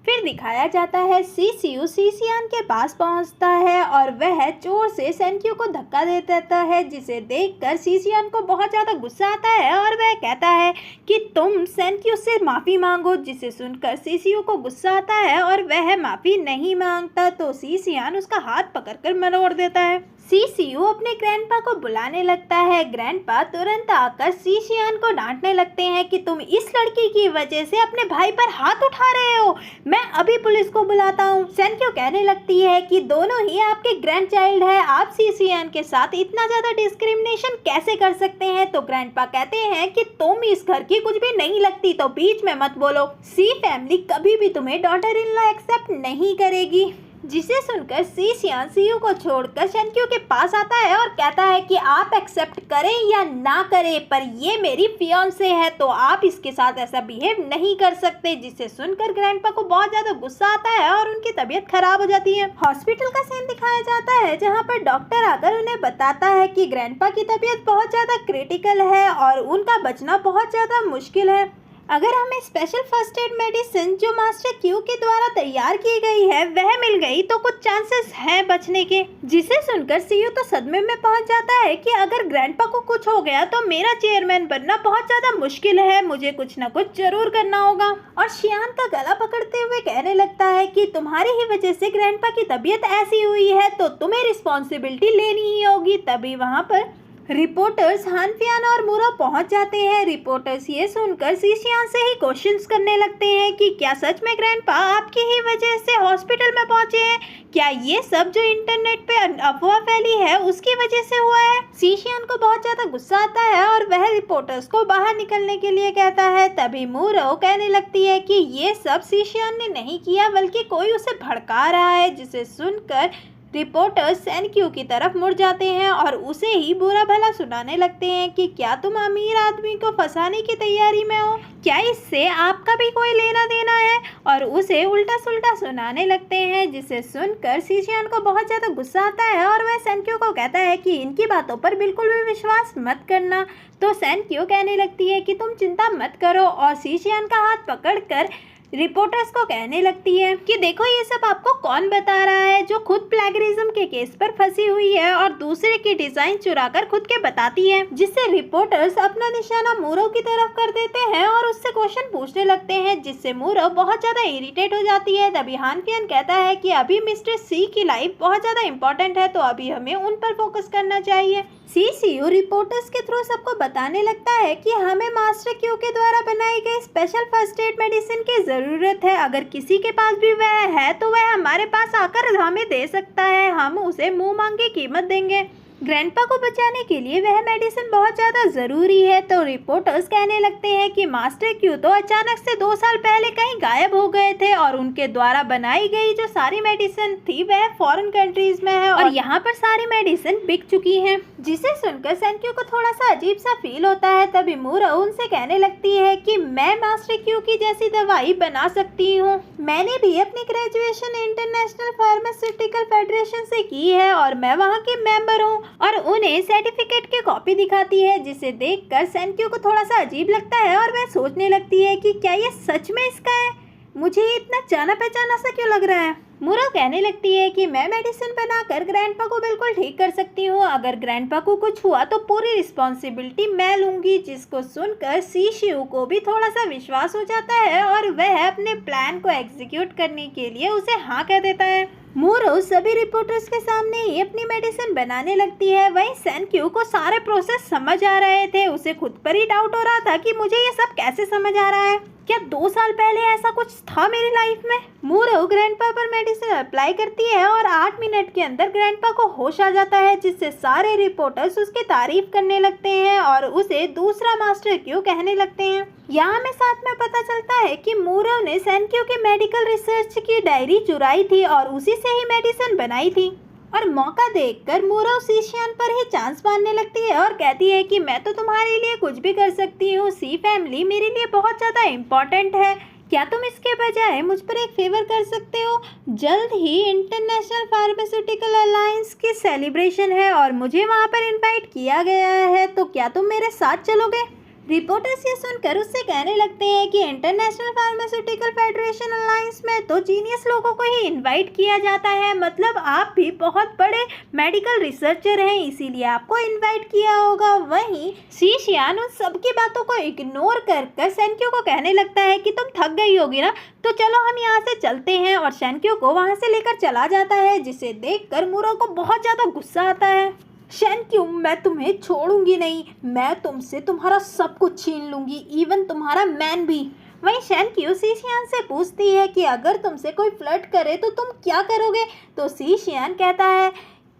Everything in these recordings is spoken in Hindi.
फिर दिखाया जाता है सीसीयू सीशियान के पास पहुंचता है और वह जोर से सेनक्यू को धक्का दे देता है, जिसे देखकर सीशियान को बहुत ज़्यादा गुस्सा आता है और वह कहता है कि तुम सेनक्यू से माफ़ी मांगो, जिसे सुनकर सीसीयू को गुस्सा आता है और वह माफ़ी नहीं मांगता तो सीशियान उसका हाथ पकड़कर मरोड़ देता है। सीसीयू अपने ग्रैंडपा को बुलाने लगता है। ग्रैंडपा तुरंत आकर सीशियान को डांटने लगते हैं कि तुम इस लड़की की वजह से अपने भाई पर हाथ उठा रहे हो, मैं अभी पुलिस को बुलाता हूँ। सेनक्यू कहने लगती है कि दोनों ही आपके ग्रैंड चाइल्ड है, आप सीशियान के साथ इतना ज़्यादा डिस्क्रिमिनेशन कैसे कर सकते हैं। तो ग्रैंडपा कहते हैं कि तुम इस घर की कुछ भी नहीं लगती, तो बीच में मत बोलो। सी फैमिली कभी भी तुम्हें डॉटर इन लॉ एक्सेप्ट नहीं करेगी। जिसे सुनकर सीशियान सीयू को छोड़कर सेनक्यू के पास आता है और कहता है कि आप एक्सेप्ट करें या ना करें, पर ये मेरी फियांसे है तो आप इसके साथ ऐसा बिहेव नहीं कर सकते। जिसे सुनकर ग्रैंडपा को बहुत ज़्यादा गुस्सा आता है और उनकी तबीयत खराब हो जाती है। हॉस्पिटल का सीन दिखाया जाता है जहाँ पर डॉक्टर आकर उन्हें बताता है कि ग्रैंडपा की तबीयत बहुत ज़्यादा क्रिटिकल है और उनका बचना बहुत ज़्यादा मुश्किल है। अगर हमें स्पेशल फर्स्ट एड मेडिसिन जो मास्टर क्यू के द्वारा तैयार की गई है वह मिल गई तो कुछ चांसेस हैं बचने के। जिसे सुनकर सीयू तो सदमे में पहुंच जाता है कि अगर ग्रैंडपा को कुछ हो गया तो मेरा चेयरमैन बनना बहुत ज़्यादा मुश्किल है, मुझे कुछ ना कुछ जरूर करना होगा। और शियान का गला पकड़ते हुए कहने लगता है कि तुम्हारी ही वजह से ग्रैंडपा की तबीयत ऐसी हुई है तो तुम्हें रिस्पॉन्सिबिलिटी लेनी ही होगी। तभी वहाँ पर रिपोर्टर्स हानफियान और मुरो पहुंच जाते हैं। रिपोर्टर्स ये सुनकर सीशियान से ही क्वेश्चंस करने लगते हैं कि क्या सच में ग्रैंडपा आपकी ही वजह से हॉस्पिटल में पहुंचे हैं, क्या ये सब जो इंटरनेट पे अफवाह फैली है उसकी वजह से हुआ है। सीशियान को बहुत ज़्यादा गुस्सा आता है और वह रिपोर्टर्स को बाहर निकलने के लिए कहता है। तभी मुरो कहने लगती है कि ये सब सीशियान ने नहीं किया बल्कि कोई उसे भड़का रहा है। जिसे सुनकर रिपोर्टर्स सेनक्यू की तरफ मुड़ जाते हैं और उसे ही बुरा भला सुनाने लगते हैं कि क्या तुम अमीर आदमी को फंसाने की तैयारी में हो, क्या इससे आपका भी कोई लेना देना है, और उसे उल्टा सुल्टा सुनाने लगते हैं। जिसे सुनकर सीशियान को बहुत ज़्यादा गुस्सा आता है और वह सेनक्यू को कहता है कि इनकी बातों पर बिल्कुल भी विश्वास मत करना। तो सेनक्यू कहने लगती है कि तुम चिंता मत करो और सीशियान का हाथ पकड़कर रिपोर्टर्स को कहने लगती है कि देखो ये सब आपको कौन बता रहा है जो खुद प्लेगरिज्म के केस पर फंसी हुई है और दूसरे की डिजाइन चुराकर खुद के बताती है। जिससे रिपोर्टर्स अपना निशाना मुरो की तरफ कर देते हैं और उससे क्वेश्चन पूछने लगते हैं, जिससे मुरो बहुत ज्यादा इरिटेट हो जाती है। तभी हानफियान कहता है कि अभी मिस्टर सी की लाइफ बहुत ज्यादा इंपॉर्टेंट है तो अभी हमें उन पर फोकस करना चाहिए। सीसीयू रिपोर्टर्स के थ्रू सबको बताने लगता है कि हमें मास्टर क्यू के द्वारा बनाई गई स्पेशल फर्स्ट एड मेडिसिन की ज़रूरत है। अगर किसी के पास भी वह है तो वह हमारे पास आकर हमें दे सकता है, हम उसे मुंह मांगी कीमत देंगे। ग्रैंडपा को बचाने के लिए वह मेडिसिन बहुत ज़्यादा ज़रूरी है। तो रिपोर्टर्स कहने लगते हैं कि मास्टर क्यू तो अचानक से 2 साल पहले कहीं गायब हो गए थे और उनके द्वारा बनाई गई जो सारी मेडिसिन थी वह फॉरेन कंट्रीज में है और यहाँ पर सारी मेडिसिन बिक चुकी हैं। जिसे सुनकर सेनक्यू को थोड़ा सा अजीब सा फील होता है। तभी मुरो उनसे कहने लगती है कि मैं मास्टर क्यू की जैसी दवाई बना सकती हूँ, मैंने भी अपनी ग्रेजुएशन इंटरनेशनल फार्मास्यूटिकल फेडरेशन से की है और मैं वहाँ की मेंबर हूँ, और उन्हें सर्टिफिकेट की कॉपी दिखाती है। जिसे देखकर सेनक्यू को थोड़ा सा अजीब लगता है और वह सोचने लगती है कि क्या ये सच में इसका है, मुझे ये इतना जाना पहचाना सा क्यों लग रहा है। मुरो कहने लगती है कि मैं मेडिसिन बनाकर ग्रैंडपा को बिल्कुल ठीक कर सकती हूँ, अगर ग्रैंडपा को कुछ हुआ तो पूरी रिस्पॉन्सिबिलिटी मैं लूँगी। जिसको सुनकर सीशियू को भी थोड़ा सा विश्वास हो जाता है और वह अपने प्लान को एग्जीक्यूट करने के लिए उसे हाँ कह देता है। मुरो सभी रिपोर्टर्स के सामने ही अपनी मेडिसिन बनाने लगती है। वहीं सेनक्यू को सारे प्रोसेस समझ आ रहे थे, उसे खुद पर ही डाउट हो रहा था कि मुझे ये सब कैसे समझ आ रहा है, क्या 2 साल पहले ऐसा कुछ था मेरी लाइफ में। मुरो ग्रैंडपा पर मेडिसिन अप्लाई करती है और 8 मिनट के अंदर ग्रैंडपा को होश आ जाता है। जिससे सारे रिपोर्टर्स उसकी तारीफ करने लगते हैं और उसे दूसरा मास्टर क्यू कहने लगते हैं। यहाँ हमें साथ में पता चलता है कि मुरो ने सेनक्यू की मेडिकल रिसर्च की डायरी चुराई थी और उसी से ही मेडिसिन बनाई थी। और मौका देखकर मुरो सीशियान पर ही चांस मारने लगती है और कहती है कि मैं तो तुम्हारे लिए कुछ भी कर सकती हूँ, सी फैमिली मेरे लिए बहुत ज़्यादा इम्पोर्टेंट है, क्या तुम इसके बजाय मुझ पर एक फेवर कर सकते हो। जल्द ही इंटरनेशनल फार्मास्यूटिकल अलायंस की सेलिब्रेशन है और मुझे वहाँ पर इनवाइट किया गया है, तो क्या तुम मेरे साथ चलोगे। रिपोर्टर्स ये सुनकर उससे कहने लगते हैं कि इंटरनेशनल फार्मास्यूटिकल फेडरेशन अलायंस में तो जीनियस लोगों को ही इनवाइट किया जाता है, मतलब आप भी बहुत बड़े मेडिकल रिसर्चर हैं, इसीलिए आपको इनवाइट किया होगा। वहीं शीशियान उन सबकी बातों को इग्नोर कर सेंक्यू को कहने लगता है कि तुम थक गई होगी ना, तो चलो हम यहाँ से चलते हैं, और सेंक्यू को वहाँ से लेकर चला जाता है, जिसे देखकर मूरो को बहुत ज़्यादा गुस्सा आता है। सेंक्यू, मैं तुम्हें छोड़ूंगी नहीं, मैं तुमसे तुम्हारा सब कुछ छीन लूंगी, इवन तुम्हारा मैन भी। वहीं सेंक्यू शीशियान से पूछती है कि अगर तुमसे कोई फ्लर्ट करे तो तुम क्या करोगे, तो शीशियान कहता है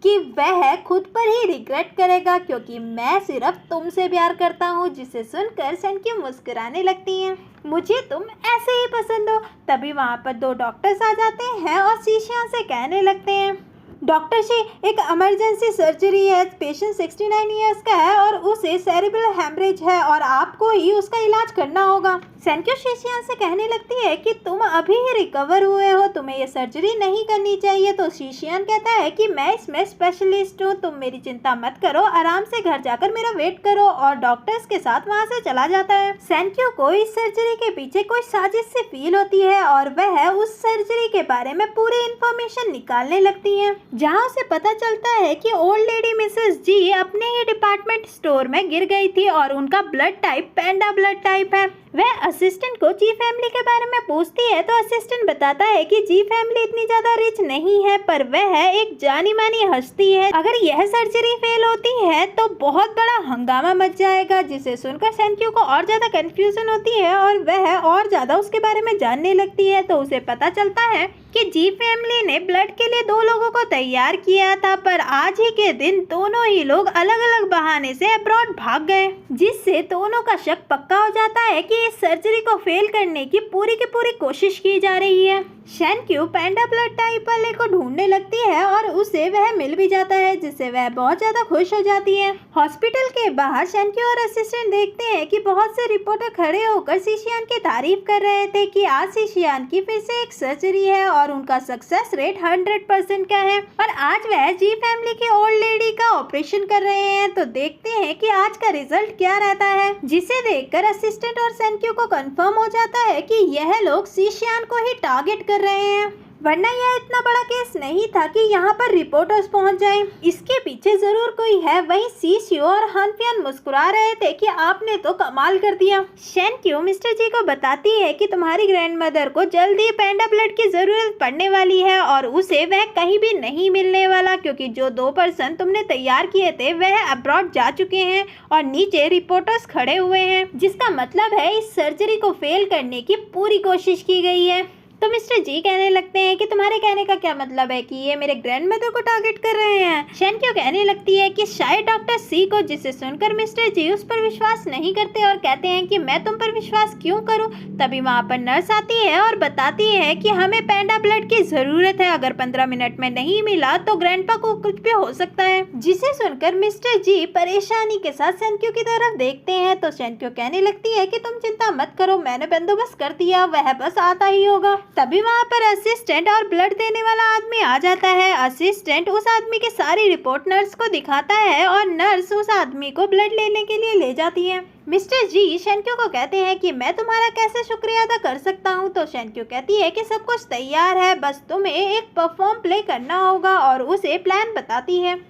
कि वह खुद पर ही रिग्रेट करेगा क्योंकि मैं सिर्फ तुमसे प्यार करता हूँ, जिसे सुनकर सेंक्यू मुस्कुराने लगती हैं। मुझे तुम ऐसे ही पसंद हो। तभी वहाँ पर दो डॉक्टर्स आ जाते हैं और शीशियान से कहने लगते हैं, डॉक्टर जी, एक इमरजेंसी सर्जरी है, पेशेंट 69 इयर्स का है और उसे सेरिब्रल हेमरेज है और आपको ही उसका इलाज करना होगा। सेंक्यू शीशियान से कहने लगती है कि तुम अभी ही रिकवर हुए हो, तुम्हें ये सर्जरी नहीं करनी चाहिए। तो शीशियान कहता है कि मैं इसमें स्पेशलिस्ट हूँ, तुम मेरी चिंता मत करो, आराम से घर जाकर मेरा वेट करो, और डॉक्टर्स के साथ वहाँ से चला जाता है। सेंक्यू को इस सर्जरी के पीछे कोई साजिश सी फील होती है और वह उस सर्जरी के बारे में पूरी इंफॉर्मेशन निकालने लगती है, जहाँ उसे पता चलता है कि ओल्ड लेडी मिसेस जी अपने ही डिपार्टमेंट स्टोर में गिर गई थी और उनका ब्लड टाइप पैंडा ब्लड टाइप है। वह असिस्टेंट को जी फैमिली के बारे में पूछती है तो असिस्टेंट बताता है कि जी फैमिली इतनी ज्यादा रिच नहीं है, पर वह एक जानी मानी हस्ती है, अगर यह सर्जरी फेल होती है तो बहुत बड़ा हंगामा मच जाएगा। जिसे सुनकर सेंक्यू को और ज्यादा कंफ्यूजन होती है और वह और ज्यादा उसके बारे में जानने लगती है। तो उसे पता चलता है कि जी फैमिली ने ब्लड के लिए दो लोगों को तैयार किया था, पर आज ही के दिन दोनों ही लोग अलग अलग बहाने से अब्रॉड भाग गए, जिससे दोनों का शक पक्का हो जाता है कि इस सर्जरी को फेल करने की पूरी कोशिश की जा रही है। सेंक्यू पैंडा ब्लड टाइप वाले को ढूंढने लगती है और उसे वह मिल भी जाता है, जिससे वह बहुत ज्यादा खुश हो जाती है। हॉस्पिटल के बाहर सेंक्यू और असिस्टेंट देखते हैं कि बहुत से रिपोर्टर खड़े होकर शीशियान की तारीफ कर रहे थे कि आज शीशियान की फिर से एक सर्जरी है और उनका सक्सेस रेट 100% का है, और आज वह जी फैमिली की ओल्ड लेडी का ऑपरेशन कर रहे हैं। तो देखते हैं कि आज का रिजल्ट क्या रहता है, जिसे देखकर असिस्टेंट और सेंक्यू को कंफर्म हो जाता है कि यह लोग शीशियान को ही टारगेट कर रहे हैं, वरना यह इतना बड़ा केस नहीं था कि यहाँ पर रिपोर्टर्स पहुँच जाएं। इसके पीछे जरूर कोई है। वहीं सीसीओ और हानफियान मुस्कुरा रहे थे कि आपने तो कमाल कर दिया। सेंक्यू मिस्टर जी को बताती है कि तुम्हारी ग्रैंडमदर को जल्दी पैंडा ब्लड की जरूरत पड़ने वाली है और उसे वह कहीं भी नहीं मिलने वाला, क्योंकि जो 2 पर्सन तुमने तैयार किए थे वह अब्रॉड जा चुके हैं और नीचे रिपोर्टर्स खड़े हुए हैं, जिसका मतलब है इस सर्जरी को फेल करने की पूरी कोशिश की गई है। तो मिस्टर जी कहने लगते हैं कि तुम्हारे कहने का क्या मतलब है कि ये मेरे ग्रैंडमदर को टारगेट कर रहे हैं। सेंक्यू कहने लगती है कि शायद डॉक्टर सी को, जिसे सुनकर मिस्टर जी उस पर विश्वास नहीं करते और कहते हैं कि मैं तुम पर विश्वास क्यों करूं। तभी वहाँ पर नर्स आती है और बताती है कि हमें पैंडा ब्लड की जरूरत है, अगर 15 मिनट में नहीं मिला तो ग्रैंडपा को कुछ भी हो सकता है। जिसे सुनकर मिस्टर जी परेशानी के साथ सेंक्यू की तरफ देखते हैं। तो सेंक्यू कहने लगती है कि तुम चिंता मत करो, मैंने बंदोबस्त कर दिया, वह बस आता ही होगा। तभी वहाँ पर असिस्टेंट और ब्लड देने वाला आदमी आ जाता है। असिस्टेंट उस आदमी की सारी रिपोर्ट नर्स को दिखाता है और नर्स उस आदमी को ब्लड लेने के लिए ले जाती है। मिस्टर जी सेंक्यू को कहते हैं कि मैं तुम्हारा कैसे शुक्रिया अदा कर सकता हूँ। तो सेंक्यू कहती है कि सब कुछ तैयार है, बस तुम्हें एक परफॉर्म प्ले करना होगा, और उसे प्लान बताती है।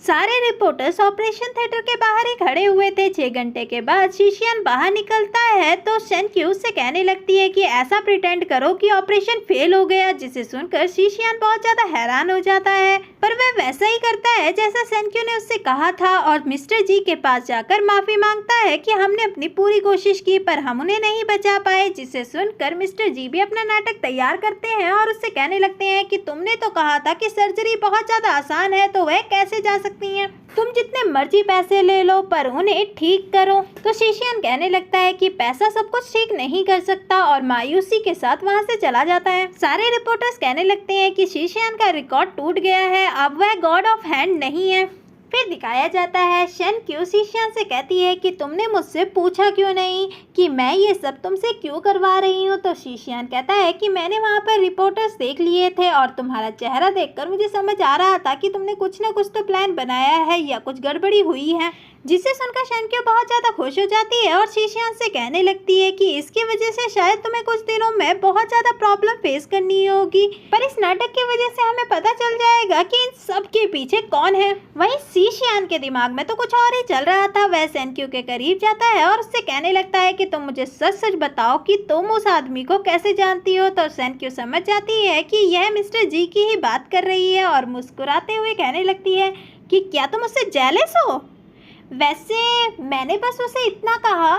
सारे रिपोर्टर्स ऑपरेशन थिएटर के बाहर ही खड़े हुए थे। 6 घंटे के बाद शीशियान बाहर निकलता है तो सेंक्यू उससे कहने लगती है कि ऐसा प्रिटेंड करो कि ऑपरेशन फेल हो गया, जिसे सुनकर शीशियान बहुत ज्यादा हैरान हो जाता है, पर वह वैसा ही करता है जैसा सेंक्यू ने उससे कहा था और मिस्टर जी के पास जाकर माफी मांगता है कि हमने अपनी पूरी कोशिश की पर हम उन्हें नहीं बचा पाए। जिसे सुनकर मिस्टर जी भी अपना नाटक तैयार करते हैं और उससे कहने लगते हैं कि तुमने तो कहा था कि सर्जरी बहुत ज्यादा आसान है, तो वह कैसे जा सकती है, तुम जितने मर्जी पैसे ले लो पर उन्हें ठीक करो। तो शीशियान कहने लगता है कि पैसा सब कुछ ठीक नहीं कर सकता और मायूसी के साथ वहां से चला जाता है। सारे रिपोर्टर्स कहने लगते हैं कि शीशियान का रिकॉर्ड टूट गया है, अब वह गॉड ऑफ हैंड नहीं है। फिर दिखाया जाता है सेंक्यू शीशियान से कहती है कि तुमने मुझसे पूछा क्यों नहीं कि मैं ये सब तुमसे क्यों करवा रही हूँ। तो शीशियान कहता है कि मैंने वहाँ पर रिपोर्टर्स देख लिए थे और तुम्हारा चेहरा देखकर मुझे समझ आ रहा था कि तुमने कुछ न कुछ तो प्लान बनाया है या कुछ गड़बड़ी हुई है। जिसे सुनकर शेनक्यू बहुत ज्यादा खुश हो जाती है और शीशियान से कहने लगती है कि इसकी वजह से शायद तुम्हें कुछ दिनों में बहुत ज्यादा प्रॉब्लम फेस करनी होगी, पर इस नाटक की वजह से हमें पता चल जाएगा कि इन सब के पीछे कौन है। वहीं शीशियान के दिमाग में तो कुछ और ही चल रहा था। वह शेनक्यू के करीब जाता है और उससे कहने लगता है कि तुम मुझे सच सच बताओ कि तुम उस आदमी को कैसे जानती हो। तो शेनक्यू समझ जाती है कि यह मिस्टर जी की ही बात कर रही है और मुस्कुराते हुए कहने लगती है कि क्या तुम उससे जेलस हो? वैसे मैंने बस उसे इतना कहा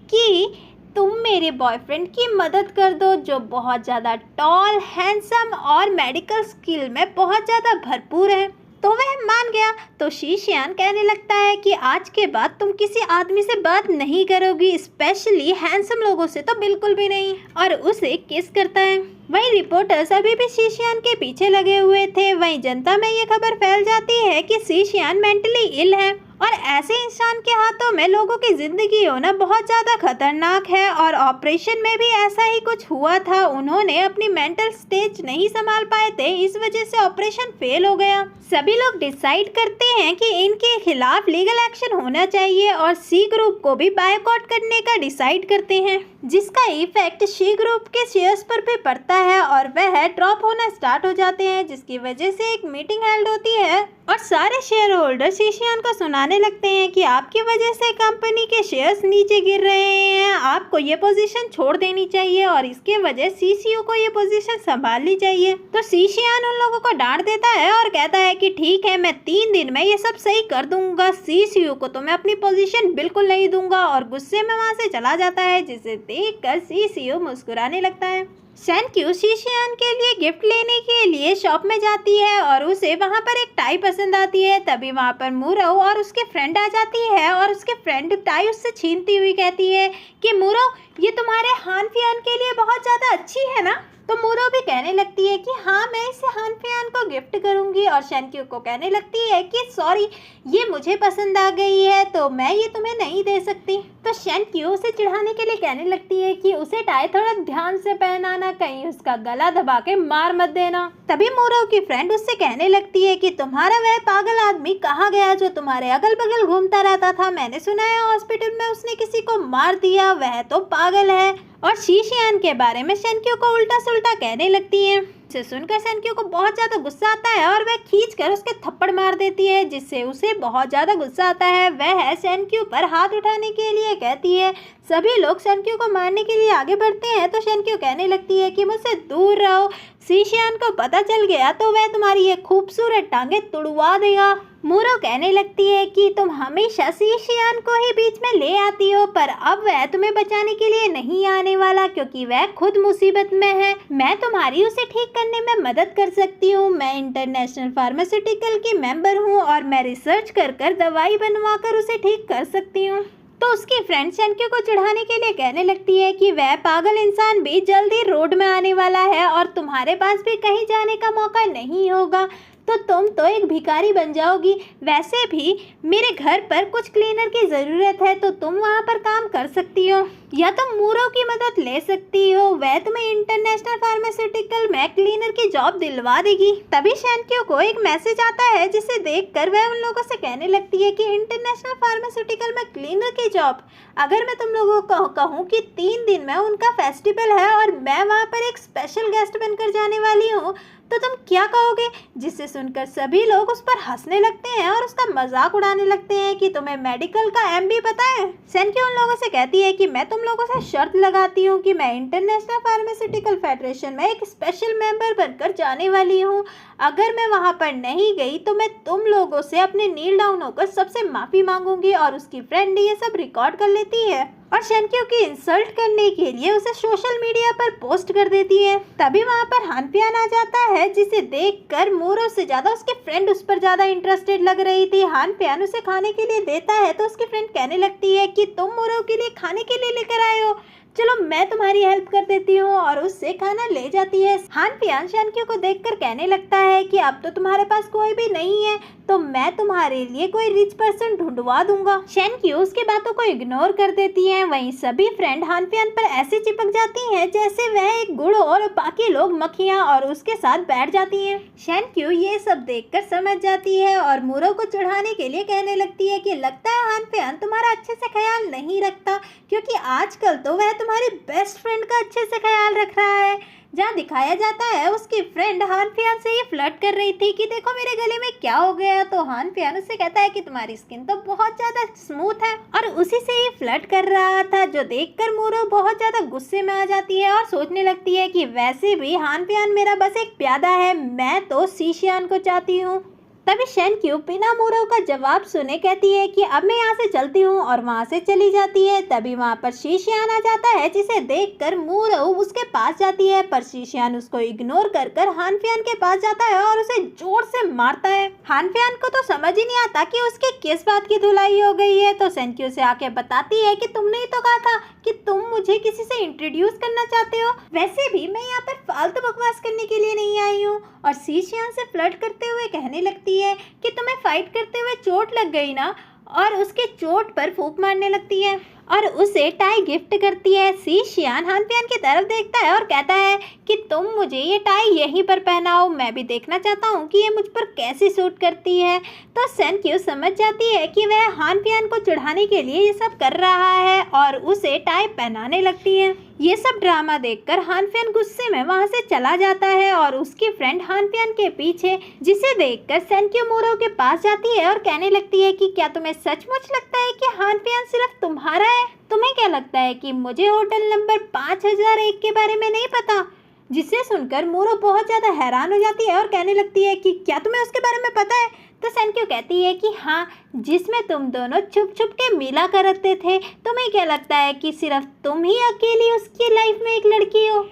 कि तुम मेरे बॉयफ्रेंड की मदद कर दो जो बहुत ज़्यादा टॉल, हैंडसम और मेडिकल स्किल में बहुत ज़्यादा भरपूर है। तो वह मान गया। तो शीशियान कहने लगता है कि आज के बाद तुम किसी आदमी से बात नहीं करोगी, स्पेशली हैंडसम लोगों से तो बिल्कुल भी नहीं, और उसे किस करता है। वहीं रिपोर्टर्स अभी भी शीशियान के पीछे लगे हुए थे। वहीं जनता में ये खबर फैल जाती है कि शीशियान मेंटली इल है और ऐसे इंसान के हाथों में लोगों की जिंदगी होना बहुत ज़्यादा खतरनाक है। और ऑपरेशन में भी ऐसा ही कुछ हुआ था, उन्होंने अपनी मेंटल स्टेज नहीं संभाल पाए थे, इस वजह से ऑपरेशन फेल हो गया। सभी लोग डिसाइड करते हैं कि इनके खिलाफ लीगल एक्शन होना चाहिए और सी ग्रुप को भी बायकॉट करने का डिसाइड करते हैं, जिसका इफेक्ट सी ग्रुप के शेयर्स पर भी पड़ता है और वह ड्रॉप होना स्टार्ट हो जाते हैं, जिसकी वजह से एक मीटिंग हेल्ड होती है और सारे शेयर होल्डर शीशियान को सुनाने लगते हैं कि आपकी वजह से कंपनी के शेयर्स नीचे गिर रहे हैं, आपको ये पोजीशन छोड़ देनी चाहिए और इसके वजह सीसीओ को ये पोजीशन संभालनी चाहिए। तो शीशियान उन लोगों को डांट देता है और कहता है कि ठीक है, मैं 3 दिन में ये सब सही कर दूंगा, सीसीओ को तो मैं अपनी पोजीशन बिल्कुल नहीं दूंगा, और गुस्से में वहाँ से चला जाता है, जिसे देखकर सीसीओ मुस्कुराने लगता है। शेनक्यू शीशियान के लिए गिफ्ट लेने के लिए शॉप में जाती है और उसे वहाँ पर एक टाई पसंद आती है। तभी वहाँ पर मुरो और उसके फ्रेंड आ जाती है और उसके फ्रेंड टाई उससे छीनती हुई कहती है कि मुरो, ये तुम्हारे हान फियान के लिए बहुत ज़्यादा अच्छी है ना? तो मुरो भी कहने लगती है कि हाँ, मैं इसे हान फियान को गिफ्ट करूँगी, और शेनक्यू को कहने लगती है कि सॉरी, ये मुझे पसंद आ गई है तो मैं ये तुम्हें नहीं दे सकती। तो शेनक्यू उसे चिढ़ाने के लिए कहने लगती है कि उसे टाई थोड़ा ध्यान से पहनाना, कहीं उसका गला दबा के मार मत देना। तभी मुरो की फ्रेंड उससे कहने लगती है कि तुम्हारा वह पागल आदमी कहाँ गया जो तुम्हारे अगल बगल घूमता रहता था? मैंने सुना है हॉस्पिटल में उसने किसी को मार दिया, वह तो पागल है। और शीशियान के बारे में शेनक्यू को उल्टा सुल्टा कहने लगती है। इसे सुनकर शेनक्यू को बहुत ज़्यादा गुस्सा आता है और वह खींचकर उसके थप्पड़ मार देती है, जिससे उसे बहुत ज़्यादा गुस्सा आता है। वह शेनक्यू पर हाथ उठाने के लिए कहती है। सभी लोग शेनक्यू को मारने के लिए आगे बढ़ते हैं तो शेनक्यू कहने लगती है कि मुझसे दूर रहो, शीशियान को पता चल गया तो वह तुम्हारी ये खूबसूरत टांगे तुड़वा देगा। मुरो कहने लगती है कि तुम हमेशा शीशियान को ही बीच में ले आती हो, पर अब वह तुम्हें बचाने के लिए नहीं आने वाला क्योंकि वह खुद मुसीबत में है। मैं तुम्हारी उसे ठीक करने में मदद कर सकती हूँ। मैं इंटरनेशनल फार्मास्यूटिकल की मेंबर हूँ और मैं रिसर्च कर दवाई बनवा कर उसे ठीक कर सकती हूँ। तो उसकी फ्रेंड शेनक्यू को चिढ़ाने के लिए कहने लगती है कि वह पागल इंसान भी जल्दी रोड में आने वाला है और तुम्हारे पास भी कहीं जाने का मौका नहीं होगा, तो तुम तो एक भिखारी बन जाओगी। वैसे भी मेरे घर पर कुछ क्लीनर की ज़रूरत है तो तुम वहाँ पर काम कर सकती हो या तुम मुरो की मदद ले सकती हो, वह तुम्हें इंटरनेशनल फार्मास्यूटिकल में क्लीनर की जॉब दिलवा देगी। तभी शेनक्यू को एक मैसेज आता है जिसे देखकर वह उन लोगों से कहने लगती है कि इंटरनेशनल फार्मास्यूटिकल में क्लीनर की जॉब, अगर मैं तुम लोगों को कहूँ कि 3 दिन में उनका फेस्टिवल है और मैं वहाँ पर एक स्पेशल गेस्ट बनकर जाने वाली हूँ, तो तुम क्या कहोगे? जिसे सुनकर सभी लोग उस पर हंसने लगते हैं और उसका मजाक उड़ाने लगते हैं कि तुम्हें मेडिकल का MB पता है। शेनक्यू उन लोगों से कहती है कि मैं तुम लोगों से शर्त लगाती हूँ कि मैं इंटरनेशनल फार्मास्यूटिकल फेडरेशन में एक स्पेशल मेंबर बनकर जाने वाली हूँ। अगर मैं वहाँ पर नहीं गई तो मैं तुम लोगों से अपने नील डाउन होकर सबसे माफ़ी मांगूंगी। और उसकी फ्रेंड ये सब रिकॉर्ड कर लेती है और शेनक्यू की इंसल्ट करने के लिए उसे सोशल मीडिया पर पोस्ट कर देती है। तभी वहाँ पर हान फियान आ जाता है, जिसे देखकर मुरो से ज़्यादा उसके फ्रेंड उस पर ज़्यादा इंटरेस्टेड लग रही थी। हान फियान उसे खाने के लिए देता है तो उसकी फ्रेंड कहने लगती है कि तुम मुरो के लिए खाने के लिए लेकर आए हो, चलो मैं तुम्हारी हेल्प कर देती हूँ, और उससे खाना ले जाती है। हान फियान शेनक्यू को देखकर कहने लगता है कि अब तो तुम्हारे पास कोई भी नहीं है तो मैं तुम्हारे लिए कोई रिच पर्सन ढूंढवा दूंगा। शेनक्यू उसकी बातों को इग्नोर कर देती है। वहीं सभी फ्रेंड हानफियान पर ऐसे चिपक जाती हैं जैसे वह एक गुड़ और बाकी लोग मक्खियां, और उसके साथ बैठ जाती हैं। शेनक्यू ये सब देखकर समझ जाती है और मूरो को चढ़ाने के लिए कहने लगती है कि लगता है हानफियान तुम्हारा अच्छे से ख्याल नहीं रखता, क्योंकि आजकल तो वह तुम्हारी बेस्ट फ्रेंड का अच्छे से ख्याल रख रहा है। जहाँ दिखाया जाता है उसकी फ्रेंड हानफियान से ये फ्लर्ट कर रही थी कि देखो मेरे गले में क्या हो गया, तो हानफियान उससे कहता है कि तुम्हारी स्किन तो बहुत ज्यादा स्मूथ है, और उसी से ये फ्लर्ट कर रहा था, जो देखकर मूरो बहुत ज्यादा गुस्से में आ जाती है और सोचने लगती है कि वैसे भी हानफियान मेरा बस एक प्यादा है, मैं तो शीशियान को चाहती हूँ। तभी शेनक्यू बिना मूरो का जवाब सुने कहती है कि अब मैं यहाँ से चलती हूँ, और वहाँ से चली जाती है। तभी वहाँ पर शीशियान आ जाता है, जिसे देखकर मूरो उसके पास जाती है, पर शीशियान उसको इग्नोर कर कर हानफियान के पास जाता है और उसे जोर से मारता है। हानफियान को तो समझ ही नहीं आता कि उसके किस बात की धुलाई हो गई है, तो शेनक्यू से आके बताती है कि तुमने ही तो कहा था कि तुम मुझे किसी से इंट्रोड्यूस करना चाहते हो, वैसे भी मैं यहाँ पर फालतू बकवास करने के लिए नहीं आई हूँ। और शीशियान से फ्लर्ट करते हुए कहने लगती है कि तुम्हें फाइट करते हुए चोट लग गई ना, और उसके चोट पर फूंक मारने लगती है और उसे टाई गिफ्ट करती है। शीशियान हानफियान की तरफ देखता है और कहता है कि तुम मुझे ये टाई यहीं पर पहनाओ, मैं भी देखना चाहता हूँ कि ये मुझ पर कैसे सूट करती है। तो शेनक्यू समझ जाती है कि वह हानफियान को चिढ़ाने के लिए ये सब कर रहा है और उसे टाई पहनाने लगती है। ये सब ड्रामा देखकर हानफियान गुस्से में वहाँ से चला जाता है और उसकी फ्रेंड हानफियान के पीछे, जिसे देखकर शेनक्यू मूरो के पास जाती है और कहने लगती है कि क्या तुम्हें सचमुच लगता है कि हानफियान सिर्फ तुम्हारा है? तुम्हें क्या लगता है कि मुझे होटल नंबर 5001 के बारे में नहीं पता? जिसे सुनकर मूरो बहुत ज़्यादा हैरान हो जाती है और कहने लगती है कि क्या तुम्हें उसके बारे में पता है? तो शेनक्यू कहती है कि हाँ, जिसमें तुम दोनों छुप छुप के मिला करते थे। तुम्हें क्या लगता है कि सिर्फ तुम ही अकेली उसकी लाइफ में एक लड़की हो?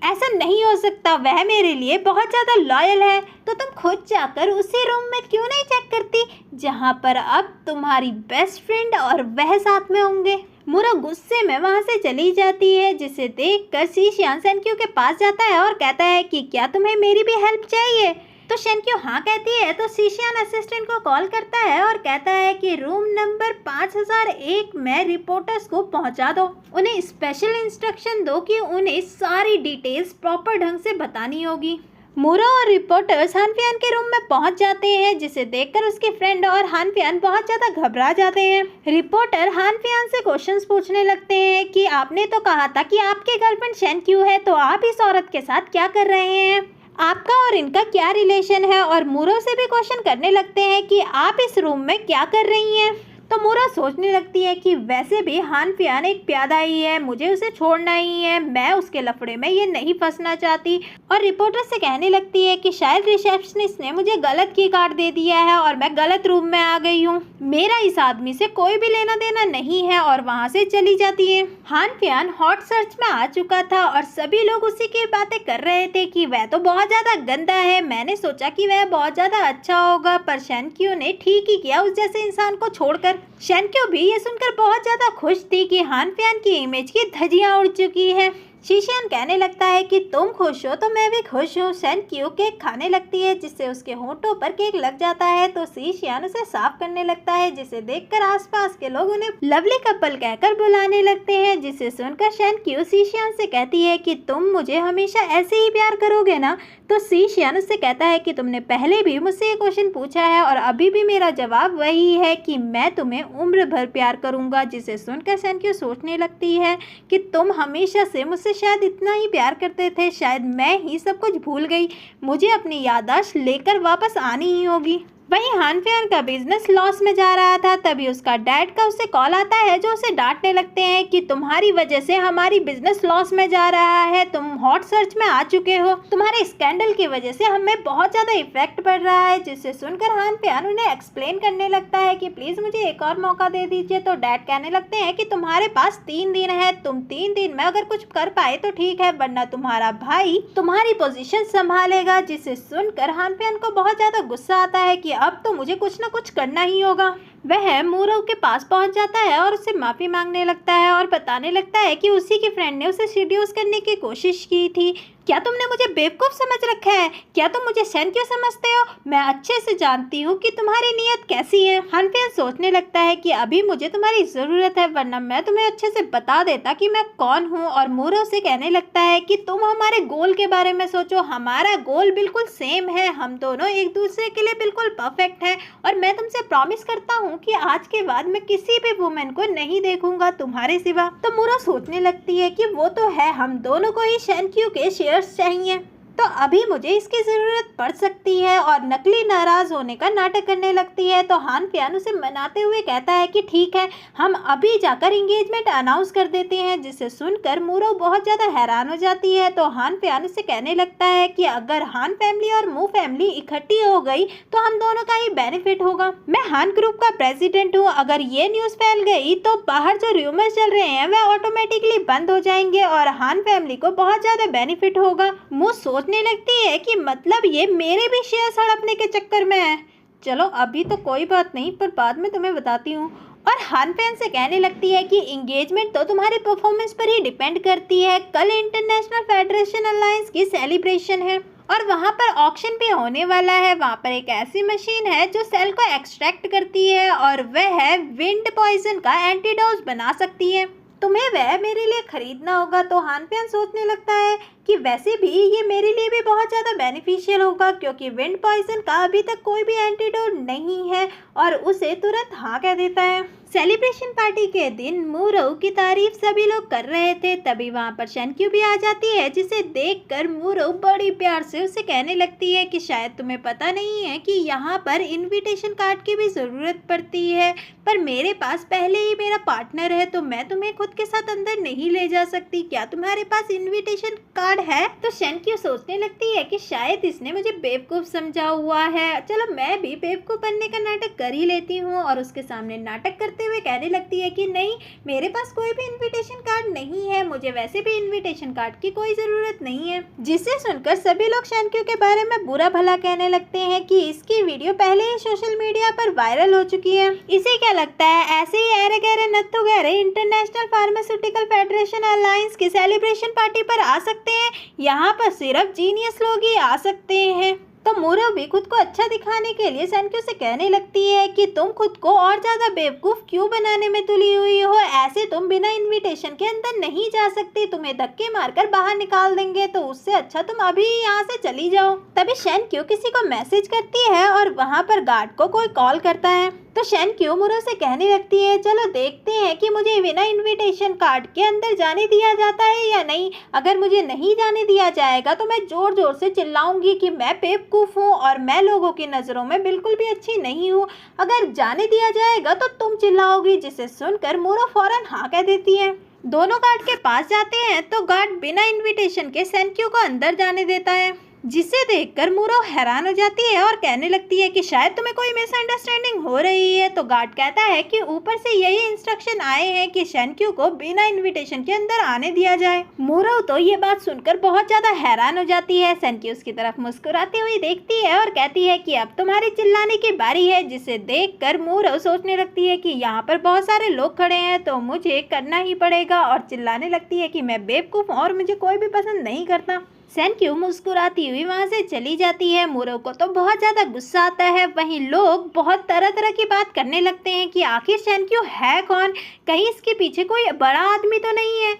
ऐसा नहीं हो सकता, वह मेरे लिए बहुत ज़्यादा लॉयल है। तो तुम खुद जाकर उसी रूम में क्यों नहीं चेक करती जहाँ पर अब तुम्हारी बेस्ट फ्रेंड और वह साथ में होंगे? मूरो गुस्से में वहाँ से चली जाती है, जिसे देखकर शीशियान शेनक्यू के पास जाता है और कहता है कि क्या तुम्हें मेरी भी हेल्प चाहिए? तो शेनक्यू हाँ कहती है। तो शीशियान असिस्टेंट को कॉल करता है और कहता है कि रूम नंबर 5001 में रिपोर्टर्स को पहुंचा दो, उन्हें स्पेशल इंस्ट्रक्शन दो कि उन्हें सारी डिटेल्स प्रॉपर ढंग से बतानी होगी। मूरो और रिपोर्टर्स हानफियान के रूम में पहुंच जाते हैं, जिसे देखकर उसकी फ्रेंड और हानफियान बहुत ज़्यादा घबरा जाते हैं। रिपोर्टर हानफियान से क्वेश्चंस पूछने लगते हैं कि आपने तो कहा था कि आपके गर्लफ्रेंड शेनक्यू है, तो आप इस औरत के साथ क्या कर रहे हैं? आपका और इनका क्या रिलेशन है? और मूरो से भी क्वेश्चन करने लगते हैं कि आप इस रूम में क्या कर रही हैं? तो मूरो सोचने लगती है कि वैसे भी हानफियान एक प्यादा ही है, मुझे उसे छोड़ना ही है, मैं उसके लफड़े में ये नहीं फंसना चाहती। और रिपोर्टर से कहने लगती है कि शायद रिसेप्शनिस्ट ने मुझे गलत की कार्ड दे दिया है और मैं गलत रूम में आ गई हूँ, मेरा इस आदमी से कोई भी लेना देना नहीं है, और वहाँ से चली जाती है। हानफियान हॉट सर्च में आ चुका था और सभी लोग उसी की बातें कर रहे थे कि वह तो बहुत ज़्यादा गंदा है, मैंने सोचा कि वह बहुत ज़्यादा अच्छा होगा, पर शेनक्यू ने ठीक ही किया उस जैसे इंसान को छोड़कर। शेनक्यू भी ये सुनकर बहुत ज़्यादा खुश थी कि हानफियान की इमेज की धज्जियां उड़ चुकी है। शीशियान कहने लगता है कि तुम खुश हो तो मैं भी खुश हूँ। शेनक्यू केक खाने लगती है, जिससे उसके होंठों पर केक लग जाता है, तो शीशियान उसे साफ करने लगता है, जिसे देखकर आसपास के लोग उन्हें लवली कपल कहकर बुलाने लगते हैं। जिसे सुनकर शेनक्यू शीशियान से कहती है कि तुम मुझे हमेशा ऐसे ही प्यार करोगे ना? तो शीशियान उससे कहता है कि तुमने पहले भी मुझसे ये क्वेश्चन पूछा है और अभी भी मेरा जवाब वही है कि मैं तुम्हें उम्र भर प्यार करूंगा। जिसे सुनकर शेनक्यू सोचने लगती है कि तुम हमेशा से मुझसे शायद इतना ही प्यार करते थे, शायद मैं ही सब कुछ भूल गई, मुझे अपनी याददाश्त लेकर वापस आनी ही होगी। वहीं हानफियान का बिजनेस लॉस में जा रहा था, तभी उसका डैड का उसे कॉल आता है, जो उसे डांटने लगते हैं कि तुम्हारी वजह से हमारी बिजनेस लॉस में जा रहा है, तुम हॉट सर्च में आ चुके हो, तुम्हारे स्कैंडल की वजह से हमें बहुत ज़्यादा इफेक्ट पड़ रहा है। जिसे सुनकर हानफियान उन्हें एक्सप्लेन करने लगता है कि प्लीज़ मुझे एक और मौका दे दीजिए। तो डैड कहने लगते हैं कि तुम्हारे पास 3 दिन है, तुम 3 दिन में अगर कुछ कर पाए तो ठीक है, वरना तुम्हारा भाई तुम्हारी पोजीशन संभालेगा। जिसे सुनकर हानफियान को बहुत ज़्यादा गुस्सा आता है कि अब तो मुझे कुछ ना कुछ करना ही होगा। वह मूरो के पास पहुंच जाता है और उससे माफ़ी मांगने लगता है और बताने लगता है कि उसी की फ्रेंड ने उसे सीड्यूस करने की कोशिश की थी। क्या तुमने मुझे बेवकूफ़ समझ रखा है? क्या तुम मुझे सेंक्यू समझते हो? मैं अच्छे से जानती हूँ कि तुम्हारी नीयत कैसी है। हानफियन सोचने लगता है कि अभी मुझे तुम्हारी ज़रूरत है, वरना मैं तुम्हें अच्छे से बता देता कि मैं कौन हूँ। और मूरो से कहने लगता है कि तुम हमारे गोल के बारे में सोचो, हमारा गोल बिल्कुल सेम है, हम दोनों एक दूसरे के लिए बिल्कुल परफेक्ट हैं। और मैं तुमसे प्रॉमिस करता हूँ कि आज के बाद मैं किसी भी वुमेन को नहीं देखूंगा तुम्हारे सिवा। तो मूरो सोचने लगती है कि वो तो है, हम दोनों को ही सेंक्यू के शेयर्स चाहिए, तो अभी मुझे इसकी ज़रूरत पड़ सकती है। और नकली नाराज़ होने का नाटक करने लगती है। तो हानफियन उसे मनाते हुए कहता है कि ठीक है, हम अभी जाकर इंगेजमेंट अनाउंस कर देते हैं। जिसे सुनकर मूरो बहुत ज़्यादा हैरान हो जाती है। तो हानफियन उसे कहने लगता है कि अगर हान फैमिली और मू फैमिली इकट्ठी हो गई तो हम दोनों का ही बेनिफिट होगा। मैं हान ग्रुप का प्रेसिडेंट हूँ, अगर ये न्यूज़ फैल गई तो बाहर जो र्यूमर्स चल रहे हैं वह ऑटोमेटिकली बंद हो जाएंगे और हान फैमिली को बहुत ज़्यादा बेनिफिट होगा। मू सोचने लगती है कि मतलब ये मेरे भी शेयर्स हड़पने के चक्कर में है। चलो अभी तो कोई बात नहीं, पर बाद में तुम्हें बताती हूँ। और हानफियन से कहने लगती है कि इंगेजमेंट तो तुम्हारी परफॉर्मेंस पर ही डिपेंड करती है। कल इंटरनेशनल फेडरेशन अलायंस की सेलिब्रेशन है और वहाँ पर ऑक्शन भी होने वाला है। वहाँ पर एक ऐसी मशीन है जो सेल को एक्सट्रैक्ट करती है और वह विंड पॉइजन का एंटीडोज बना सकती है। तुम्हें वह मेरे लिए खरीदना होगा। तो हानफियन सोचने लगता है कि वैसे भी ये मेरे लिए भी बहुत ज़्यादा बेनिफिशियल होगा, क्योंकि विंड पॉइजन का अभी तक कोई भी एंटीडोट नहीं है। और उसे तुरंत हाँ कह देता है। सेलिब्रेशन पार्टी के दिन मूरो की तारीफ सभी लोग कर रहे थे, तभी वहाँ पर सेंक्यू भी आ जाती है, जिसे देखकर मूरो बड़ी प्यार से उसे कहने लगती है कि शायद तुम्हें पता नहीं है कि यहाँ पर इनविटेशन कार्ड की भी ज़रूरत पड़ती है, पर मेरे पास पहले ही मेरा पार्टनर है, तो मैं तुम्हें खुद के साथ अंदर नहीं ले जा सकती। क्या तुम्हारे पास इनविटेशन कार्ड है? तो सेंक्यू सोचने लगती है कि शायद इसने मुझे बेवकूफ़ समझा हुआ है, चलो मैं भी बेवकूफ़ बनने का नाटक कर ही लेती हूँ। और उसके सामने नाटक करते हुए कहने लगती है कि नहीं, मेरे पास कोई भी इनविटेशन कार्ड नहीं है, मुझे वैसे भी इनविटेशन कार्ड की कोई ज़रूरत नहीं है। जिसे सुनकर सभी लोग सेंक्यू के बारे में बुरा भला कहने लगते हैं कि इसकी वीडियो पहले ही सोशल मीडिया पर वायरल हो चुकी है। इसे क्या लगता है ऐसे ही ऐरे गहरे नत्थु गहरे इंटरनेशनल फार्मास्यूटिकल फेडरेशन अलायंस की सेलिब्रेशन पार्टी पर आ सकते हैं? यहाँ पर सिर्फ जीनियस लोग ही आ सकते हैं। तो मूरो भी खुद को अच्छा दिखाने के लिए सेंक्यू से कहने लगती है कि तुम खुद को और ज़्यादा बेवकूफ़ क्यों बनाने में तुली हुई हो, ऐसे तुम बिना इनविटेशन के अंदर नहीं जा सकती, तुम्हें धक्के मारकर बाहर निकाल देंगे, तो उससे अच्छा तुम अभी यहाँ से चली जाओ। तभी सेंक्यू किसी को मैसेज करती है और वहाँ पर गार्ड को कोई कॉल करता है। तो सेंक्यू मूरो से कहने लगती है चलो देखते हैं कि मुझे बिना इनविटेशन कार्ड के अंदर जाने दिया जाता है या नहीं। अगर मुझे नहीं जाने दिया जाएगा तो मैं ज़ोर ज़ोर से चिल्लाऊंगी कि मैं बेवकूफ़ हूँ और मैं लोगों की नज़रों में बिल्कुल भी अच्छी नहीं हूँ। अगर जाने दिया जाएगा तो तुम चिल्लाओगी। जिसे सुनकर मूरो फौरन हाँ कह देती है। दोनों गार्ड के पास जाते हैं तो गार्ड बिना इन्विटेशन के सेंक्यू को अंदर जाने देता है, जिसे देखकर मूरो हैरान हो जाती है और कहने लगती है कि शायद तुम्हें कोई मिसअंडरस्टैंडिंग हो रही है। तो गार्ड कहता है कि ऊपर से यही इंस्ट्रक्शन आए हैं कि सेंक्यू को बिना इनविटेशन के अंदर आने दिया जाए। मूरो तो ये बात सुनकर बहुत ज़्यादा हैरान हो जाती है। सेंक्यू उसकी तरफ मुस्कुराती हुई देखती है और कहती है कि अब तुम्हारी चिल्लाने की बारी है। जिसे देखकर मूरो सोचने लगती है कि यहाँ पर बहुत सारे लोग खड़े हैं तो मुझे करना ही पड़ेगा, और चिल्लाने लगती है कि मैं बेवकूफ़ हूँ और मुझे कोई भी पसंद नहीं करता। सेंक्यू मुस्कुराती हुई वहाँ से चली जाती है। मूरो को तो बहुत ज़्यादा गुस्सा आता है। वहीं लोग बहुत तरह तरह की बात करने लगते हैं कि आखिर सेंक्यू है कौन, कहीं इसके पीछे कोई बड़ा आदमी तो नहीं है।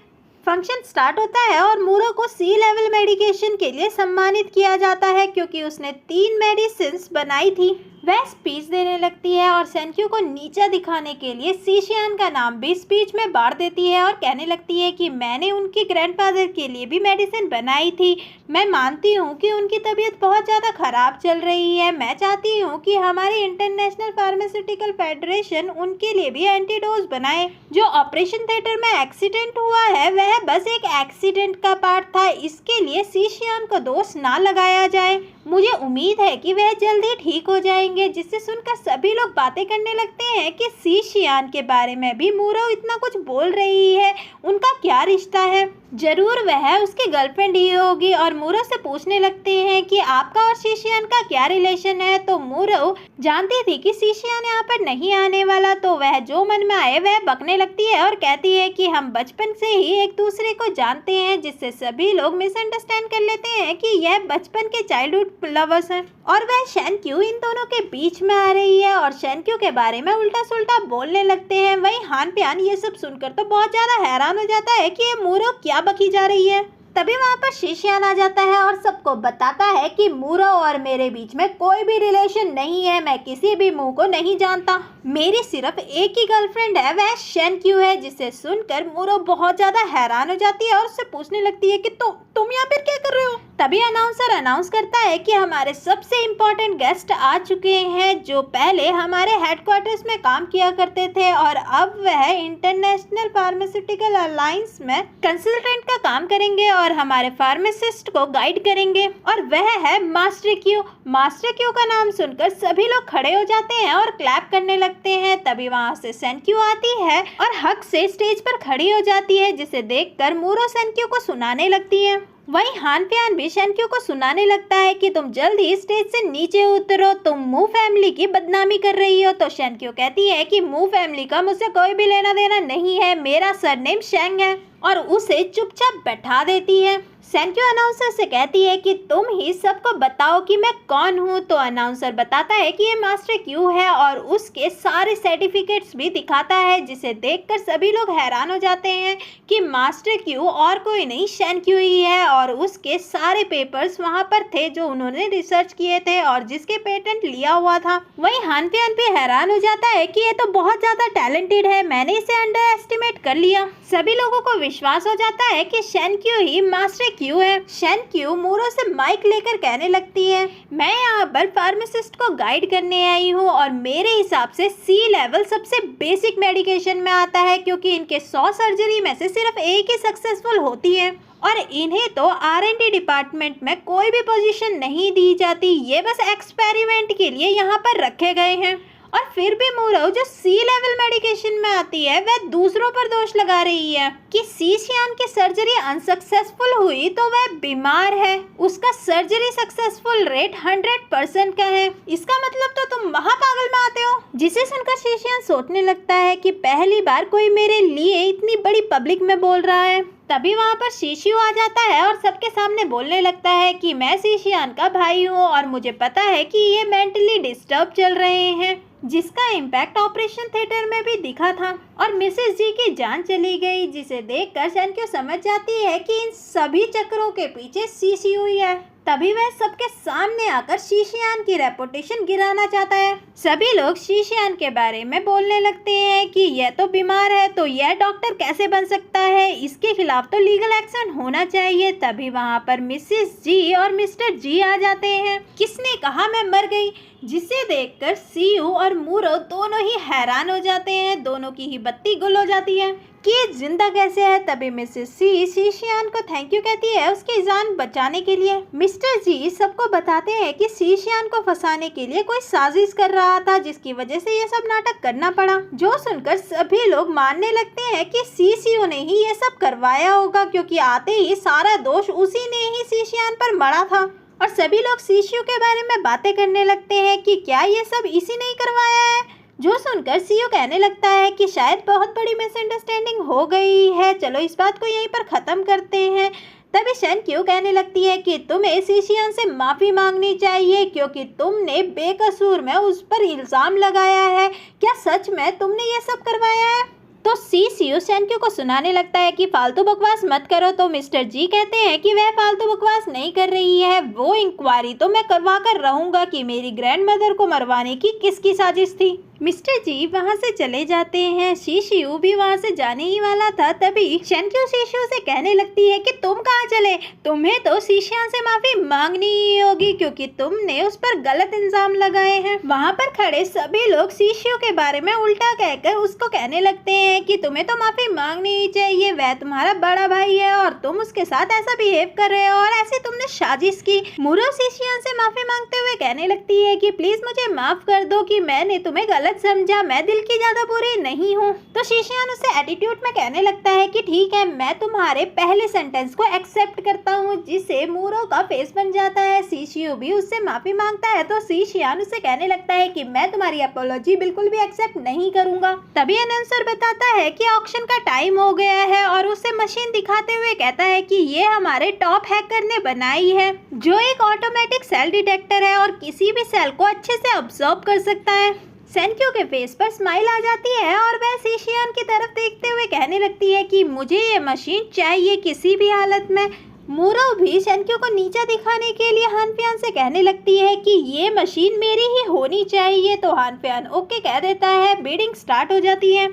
फंक्शन स्टार्ट होता है और मूरो को सी लेवल मेडिकेशन के लिए सम्मानित किया जाता है, क्योंकि उसने 3 मेडिसिन्स बनाई थी। वह स्पीच देने लगती है और सेंक्यू को नीचा दिखाने के लिए सीशियान का नाम भी स्पीच में बांट देती है और कहने लगती है कि मैंने उनके ग्रैंडफादर के लिए भी मेडिसिन बनाई थी। मैं मानती हूँ कि उनकी तबीयत बहुत ज़्यादा ख़राब चल रही है। मैं चाहती हूँ कि हमारी इंटरनेशनल फार्मास्यूटिकल फेडरेशन उनके लिए भी एंटीडोज बनाए। जो ऑपरेशन थिएटर में एक्सीडेंट हुआ है वह बस एक एक्सीडेंट का पार्ट था, इसके लिए सीशियान को दोष ना लगाया जाए। मुझे उम्मीद है कि वह जल्द ही ठीक हो जाएंगे। जिससे सुनकर सभी लोग बातें करने लगते हैं कि सीशियान के बारे में भी मूरो इतना कुछ बोल रही है, उनका क्या रिश्ता है। जरूर वह उसकी गर्लफ्रेंड ही होगी और मूरो से पूछने लगते हैं कि आपका और शीशियान का क्या रिलेशन है। तो मूरो जानती थी कि शीशियान यहाँ पर नहीं आने वाला, तो वह जो मन में आए वह बकने लगती है और कहती है कि हम बचपन से ही एक दूसरे को जानते हैं, जिससे सभी लोग मिसअंडरस्टैंड कर लेते हैं कि यह बचपन के चाइल्डहुड लवर्स हैं। और वह शेनक्यू इन दोनों के बीच में आ रही है और शेनक्यू के बारे में उल्टा सुल्टा बोलने लगते हैं। वहीं हान प्यान ये सब सुनकर तो बहुत ज्यादा हैरान हो जाता है कि ये मूरो क्या बकी जा रही है। तभी वहाँ पर शीशियान आ जाता है और सबको बताता है कि मूरो और मेरे बीच में कोई भी रिलेशन नहीं है, मैं किसी भी मुंह को नहीं जानता, मेरी सिर्फ एक ही गर्लफ्रेंड है, वह शेनक्यू है। जिसे सुनकर मूरो बहुत ज्यादा हैरान हो जाती है और उससे पूछने लगती है कि तुम यहाँ पर क्या कर रहे हो। तभी अनाउंसर अनाउंस करता है कि हमारे सबसे इम्पोर्टेंट गेस्ट आ चुके हैं, जो पहले हमारे हेडक्वार्टर्स में काम किया करते थे और अब वह इंटरनेशनल फार्मास्यूटिकल अलायंस में कंसल्टेंट का काम करेंगे और हमारे फार्मासिस्ट को गाइड करेंगे, और वह है मास्टर क्यू। मास्टर क्यू का नाम सुनकर सभी लोग खड़े हो जाते हैं और क्लैप करने लगते हैं। तभी वहाँ से सेनक्यू आती है और हक से स्टेज पर खड़ी हो जाती है, जिसे देखकर मूरो सेनक्यू को सुनाने लगती है। वहीं हान प्यान भी शेनक्यू को सुनाने लगता है कि तुम जल्द ही स्टेज से नीचे उतरो, तुम मू फैमिली की बदनामी कर रही हो। तो शेनक्यू कहती है कि मू फैमिली का मुझसे कोई भी लेना देना नहीं है, मेरा सरनेम शेंग है, और उसे चुपचाप बैठा देती है। सेनक्यू अनाउंसर से कहती है कि तुम ही सबको बताओ कि मैं कौन हूँ। तो अनाउंसर बताता है कि ये मास्टर क्यू है और उसके सारे सर्टिफिकेट्स भी दिखाता है, जिसे देखकर सभी लोग हैरान हो जाते हैं कि मास्टर क्यू और कोई नहीं शेनक्यू ही है, और उसके सारे पेपर्स वहाँ पर थे जो उन्होंने रिसर्च किए थे और जिसके पेटेंट लिया हुआ था। वहीं हान प्यान भी हैरान हो जाता है कि ये तो बहुत ज्यादा टैलेंटेड है, मैंने इसे अंडर एस्टिमेट कर लिया। सभी लोगों को विश्वास हो जाता है कि शेनक्यू ही मास्टर क्यू है। शेनक्यू मूरो से माइक लेकर कहने लगती है, मैं यहाँ पर फार्मासिस्ट को गाइड करने आई हूँ और मेरे हिसाब से सी लेवल सबसे बेसिक मेडिकेशन में आता है, क्योंकि इनके 100 सर्जरी में से सिर्फ एक ही सक्सेसफुल होती है और इन्हें तो R&D डिपार्टमेंट में कोई भी पोजीशन नहीं दी जाती, ये बस एक्सपेरिमेंट के लिए यहाँ पर रखे गए हैं। और फिर भी मूरो जो सी लेवल मेडिकेशन में आती है वह दूसरों पर दोष लगा रही है कि शीशियान की सर्जरी अनसक्सेसफुल हुई तो वह बीमार है, उसका सर्जरी सक्सेसफुल रेट 100% का है, इसका मतलब तो तुम महापागल में आते हो। जिसे सुनकर शीशियान सोचने लगता है कि पहली बार कोई मेरे लिए इतनी बड़ी पब्लिक में बोल रहा है। तभी वहाँ पर शीशियो आ जाता है और सबके सामने बोलने लगता है कि मैं शीशियान का भाई हूँ और मुझे पता है कि ये मेंटली डिस्टर्ब चल रहे हैं, जिसका इम्पैक्ट ऑपरेशन थिएटर में भी दिखा था और मिसेस जी की जान चली गई, जिसे देखकर शेनक्यू समझ जाती है कि इन सभी चक्रों के पीछे शीशियो ही है। तभी वह सबके सामने आकर शीशियान की रेपुटेशन गिराना चाहता है। सभी लोग शीशियान के बारे में बोलने लगते हैं कि यह तो बीमार है, तो यह डॉक्टर कैसे बन सकता है, इसके खिलाफ तो लीगल एक्शन होना चाहिए। तभी वहाँ पर मिसेस जी और मिस्टर जी आ जाते हैं। किसने कहा मैं मर गई, जिसे देखकर सीयू और मूरो दोनों ही हैरान हो जाते हैं, दोनों की ही बत्ती गुल हो जाती है कि ये जिंदा कैसे है। तभी मिसेस सी शीशियान को थैंक यू कहती है उसकी जान बचाने के लिए। मिस्टर जी सबको बताते हैं कि शीशियान को फंसाने के लिए कोई साजिश कर रहा था, जिसकी वजह से ये सब नाटक करना पड़ा, जो सुनकर सभी लोग मानने लगते हैं कि सीसीयू ने ही ये सब करवाया होगा, क्योंकि आते ही सारा दोष उसी ने ही शीशियान पर मड़ा था। और सभी लोग सीसीयू के बारे में बातें करने लगते हैं कि क्या ये सब इसी ने ही करवाया है, जो सुनकर सीयू कहने लगता है कि शायद बहुत बड़ी मिसअंडरस्टैंडिंग हो गई है, चलो इस बात को यहीं पर ख़त्म करते हैं। तभी शेनक्यू कहने लगती है कि तुम्हें शीशियान से माफ़ी मांगनी चाहिए, क्योंकि तुमने बेकसूर में उस पर इल्ज़ाम लगाया है। क्या सच में तुमने ये सब करवाया है? तो सीसीयू शेनक्यू को सुनाने लगता है कि फालतू बकवास मत करो। तो मिस्टर जी कहते हैं कि वह फालतू बकवास नहीं कर रही है, वो इंक्वायरी तो मैं करवा कर रहूँगा कि मेरी ग्रैंडमदर को मरवाने की किसकी साजिश थी। मिस्टर जी वहाँ से चले जाते हैं। शीशियू भी वहाँ से जाने ही वाला था, तभी शेनक्यू शीशियू से कहने लगती है कि तुम कहाँ चले, तुम्हें तो शीशियान से माफ़ी मांगनी ही होगी, क्योंकि तुमने उस पर गलत इल्ज़ाम लगाए हैं। वहाँ पर खड़े सभी लोग शीशियू के बारे में उल्टा कहकर उसको कहने लगते हैं कि तुम्हें तो माफ़ी मांगनी ही चाहिए, वह तुम्हारा बड़ा भाई है और तुम उसके साथ ऐसा बिहेव कर रहे हो और ऐसे तुमने साजिश की। मूरो शीशियान से माफ़ी मांगते हुए कहने लगती है कि प्लीज़ मुझे माफ़ कर दो कि मैंने तुम्हें गलत समझा, मैं दिल की ज्यादा बुरी नहीं हूँ। तो शीशियान उसे एटीट्यूड में कहने लगता है कि ठीक है, मैं तुम्हारे पहले सेंटेंस को एक्सेप्ट करता हूँ, जिससे मूरो का फेस बन जाता है। शीशियो भी उससे माफी मांगता है तो शीशियान उसे कहने लगता है कि मैं तुम्हारी अपोलॉजी बिल्कुल भी एक्सेप्ट नहीं करूंगा। तभी अनाउंसर बताता है कि ऑक्शन का टाइम हो गया है और उसे मशीन दिखाते हुए कहता है कि ये हमारे टॉप हैकर ने बनाई है, जो एक ऑटोमेटिक सेल डिटेक्टर है और किसी भी सेल को अच्छे से ऑब्जर्व कर सकता है। सेनक्यू के फेस पर स्माइल आ जाती है और वह शीशियान की तरफ देखते हुए कहने लगती है कि मुझे ये मशीन चाहिए किसी भी हालत में। मूरो भी सेनक्यू को नीचा दिखाने के लिए हानफियान से कहने लगती है कि ये मशीन मेरी ही होनी चाहिए, तो हानफियान ओके कह देता है। बिडिंग स्टार्ट हो जाती है।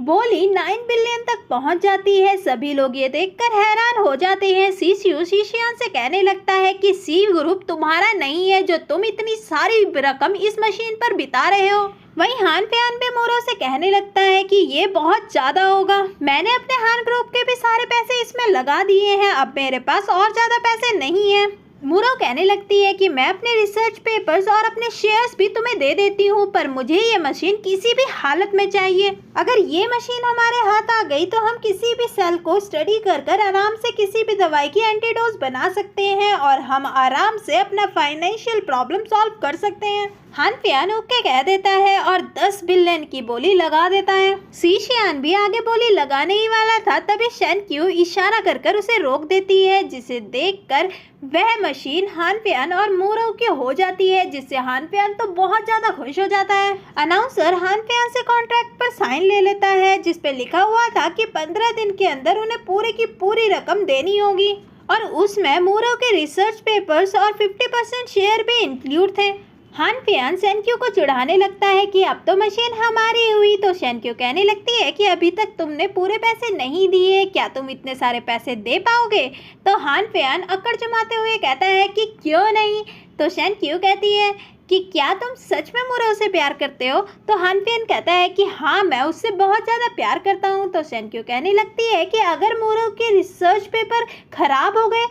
बोली 9 बिलियन तक पहुंच जाती है। सभी लोग ये देखकर हैरान हो जाते हैं। सीसीयू शीशियान से कहने लगता है कि सी ग्रुप तुम्हारा नहीं है, जो तुम इतनी सारी रकम इस मशीन पर बिता रहे हो। वहीं हानफियान भी मूरो से कहने लगता है कि ये बहुत ज्यादा होगा, मैंने अपने हान ग्रुप के भी सारे पैसे इसमें लगा दिए हैं, अब मेरे पास और ज्यादा पैसे नहीं है। मूरो कहने लगती है कि मैं अपने रिसर्च पेपर्स और अपने शेयर्स भी तुम्हें दे देती हूँ, पर मुझे ये मशीन किसी भी हालत में चाहिए। अगर ये मशीन हमारे हाथ आ गई तो हम किसी भी सेल को स्टडी कर कर आराम से किसी भी दवाई की एंटीडोज बना सकते हैं और हम आराम से अपना फाइनेंशियल प्रॉब्लम सॉल्व कर सकते हैं। हानफियान ओके कह देता है और 10 बिलियन की बोली लगा देता है। शीशियान भी आगे बोली लगाने ही वाला था, तभी सेनक्यू इशारा कर कर उसे रोक देती है, जिसे देखकर वह मशीन हानफियान और मूरो की हो जाती है, जिससे हानफियान तो बहुत ज्यादा खुश हो जाता है। अनाउंसर हानफियान से कॉन्ट्रैक्ट पर साइन ले लेता है, जिसपे लिखा हुआ था कि 15 दिन के अंदर उन्हें पूरी की पूरी रकम देनी होगी और उसमें मूरो के रिसर्च पेपर्स और 50% शेयर भी इंक्लूड थे। हानफियान सेनक्यू को चिढ़ाने लगता है कि अब तो मशीन हमारी हुई, तो सेनक्यू कहने लगती है कि अभी तक तुमने पूरे पैसे नहीं दिए, क्या तुम इतने सारे पैसे दे पाओगे? तो हानफियान अकड़ जमाते हुए कहता है कि क्यों नहीं। तो सेनक्यू कहती है कि क्या तुम सच में मूरो से प्यार करते हो? तो हानफियान कहता है कि हाँ, मैं उससे बहुत ज़्यादा प्यार करता हूँ। तो सेनक्यू कहने लगती है कि अगर मूरो के रिसर्च पेपर खराब हो गए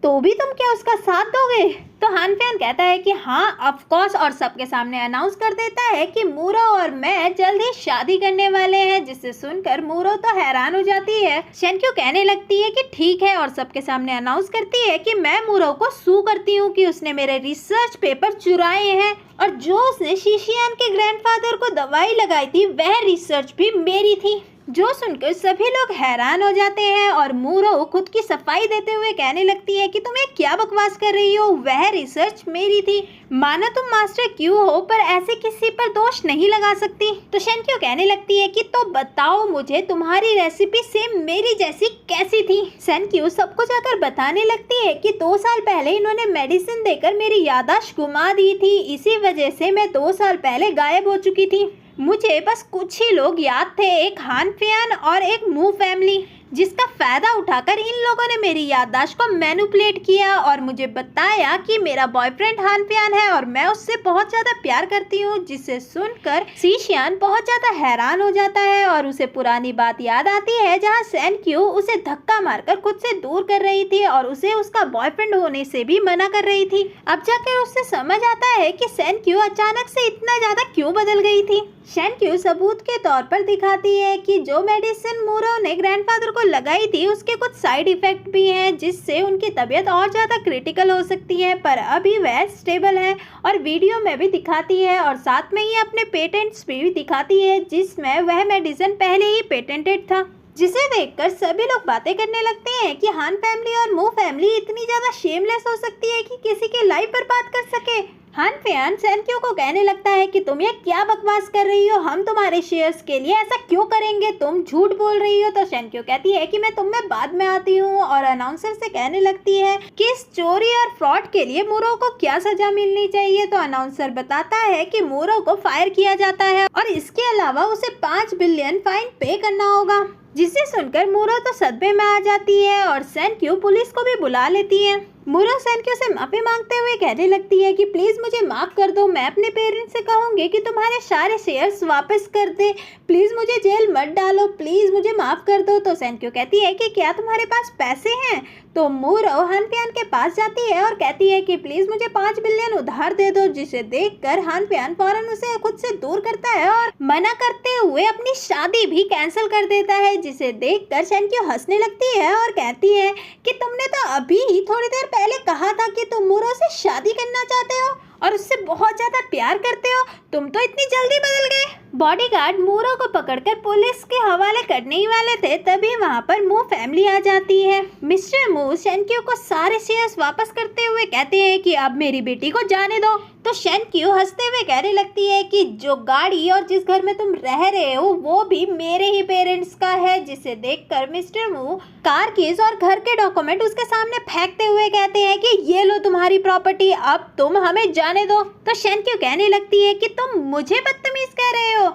तो भी तुम क्या उसका साथ दोगे? तो हानफियान कहता है कि हाँ ऑफ कोर्स, और सबके सामने अनाउंस कर देता है कि मूरो और मैं जल्द ही शादी करने वाले हैं, जिसे सुनकर मूरो तो हैरान हो जाती है। सेनक्यू कहने लगती है कि ठीक है और सबके सामने अनाउंस करती है कि मैं मूरो को सू करती हूँ कि उसने मेरे रिसर्च पेपर चुराए हैं और जो उसने शीशियान के ग्रैंडफादर को दवाई लगाई थी वह रिसर्च भी मेरी थी। जो सुनकर सभी लोग हैरान हो जाते हैं और मूरो खुद की सफाई देते हुए कहने लगती है कि तुम ये क्या बकवास कर रही हो, वह रिसर्च मेरी थी। मानो तुम मास्टर क्यों हो, पर ऐसे किसी पर दोष नहीं लगा सकती। तो सेनक्यू कहने लगती है कि तो बताओ मुझे, तुम्हारी रेसिपी सेम मेरी जैसी कैसी थी? सेनक्यू सब कुछ आकर बताने लगती है कि 2 साल पहले इन्होंने मेडिसिन देकर मेरी याददाश्त घुमा दी थी, इसी वजह से मैं 2 साल पहले गायब हो चुकी थी। मुझे बस कुछ ही लोग याद थे, एक हानफियान और एक मू फैमिली, जिसका फायदा उठाकर इन लोगों ने मेरी याददाश्त को मैनिपुलेट किया और मुझे बताया कि मेरा बॉयफ्रेंड हानफियान है और मैं उससे बहुत ज्यादा प्यार करती हूँ, जिसे सुनकर शीशियान बहुत ज्यादा हैरान हो जाता है और उसे पुरानी बात याद आती है जहाँ सेनक्यू उसे धक्का मारकर खुद से दूर कर रही थी और उसे उसका बॉयफ्रेंड होने से भी मना कर रही थी। अब जाकर उससे समझ आता है कि सेनक्यू अचानक से इतना ज्यादा क्यों बदल गई थी। सेनक्यू सबूत के तौर पर दिखाती है कि जो मेडिसिन मूरो ने ग्रैंडफादर को लगाई थी उसके कुछ साइड इफेक्ट भी हैं, जिससे उनकी तबीयत और ज़्यादा क्रिटिकल हो सकती है, पर अभी वह स्टेबल है और वीडियो में भी दिखाती है और साथ में ही अपने पेटेंट्स भी दिखाती है, जिसमें वह मेडिसिन पहले ही पेटेंटेड था। जिसे देखकर सभी लोग बातें करने लगते हैं कि हान फैमिली और मू फैमिली इतनी ज़्यादा शेमलेस हो सकती है कि किसी की लाइफ बर्बाद कर सके। हानफियान सेनक्यू को कहने लगता है कि तुम ये क्या बकवास कर रही हो, हम तुम्हारे शेयर्स के लिए ऐसा क्यों करेंगे, तुम झूठ बोल रही हो। तो सेनक्यू कहती है कि मैं तुम में बाद में आती हूँ और अनाउंसर से कहने लगती है कि इस चोरी और फ्रॉड के लिए मूरो को क्या सजा मिलनी चाहिए। तो अनाउंसर बताता है कि मूरो को फायर किया जाता है और इसके अलावा उसे 5 बिलियन फाइन पे करना होगा, जिसे सुनकर मूरो तो सदमे में आ जाती है और सेनक्यू पुलिस को भी बुला लेती है। मूरो सेनक्यू से माफी मांगते हुए कहने लगती है कि प्लीज मुझे माफ कर दो, मैं अपने पेरेंट्स से कहूंगी कि तुम्हारे सारे शेयर्स वापस कर दे, प्लीज मुझे जेल मत डालो, प्लीज मुझे माफ कर दो। तो सेनक्यू कहती है कि क्या तुम्हारे पास पैसे हैं? तो मूरो हानपियान के पास जाती है और कहती है कि प्लीज मुझे 5 बिलियन उधार दे दो, जिसे देखकर हानपियान फौरन उसे खुद से दूर करता है और मना करते हुए अपनी शादी भी कैंसिल कर देता है, जिसे देखकर सेनक्यू हंसने लगती है और कहती है कि तुमने तो अभी ही थोड़ी देर पहले कहा था कि तुम मूरो से शादी करना चाहते हो और उससे बहुत ज्यादा प्यार करते हो, तुम तो इतनी जल्दी बदल गए। बॉडीगार्ड मूरो को पकड़कर पुलिस के हवाले करने ही वाले थे, तभी वहां पर मू फैमिली आ जाती है। मिस्टर मू सेनक्यू को सारे शेयर्स वापस करते हुए कहते हैं कि अब मेरी बेटी को जाने दो। तो सेनक्यू हंसते हुए कहने लगती है कि जो गाड़ी और जिस घर में तुम रह रहे हो वो भी मेरे ही पेरेंट्स का है, जिसे देखकर मिस्टर मू कार कीज और घर के डॉक्यूमेंट उसके सामने फेंकते हुए कहते हैं कि ये लो तुम्हारी प्रॉपर्टी, अब तुम हमें जाने दो। तो सेनक्यू कहने लगती है कि तुम मुझे बदतमीज कह रहे हो,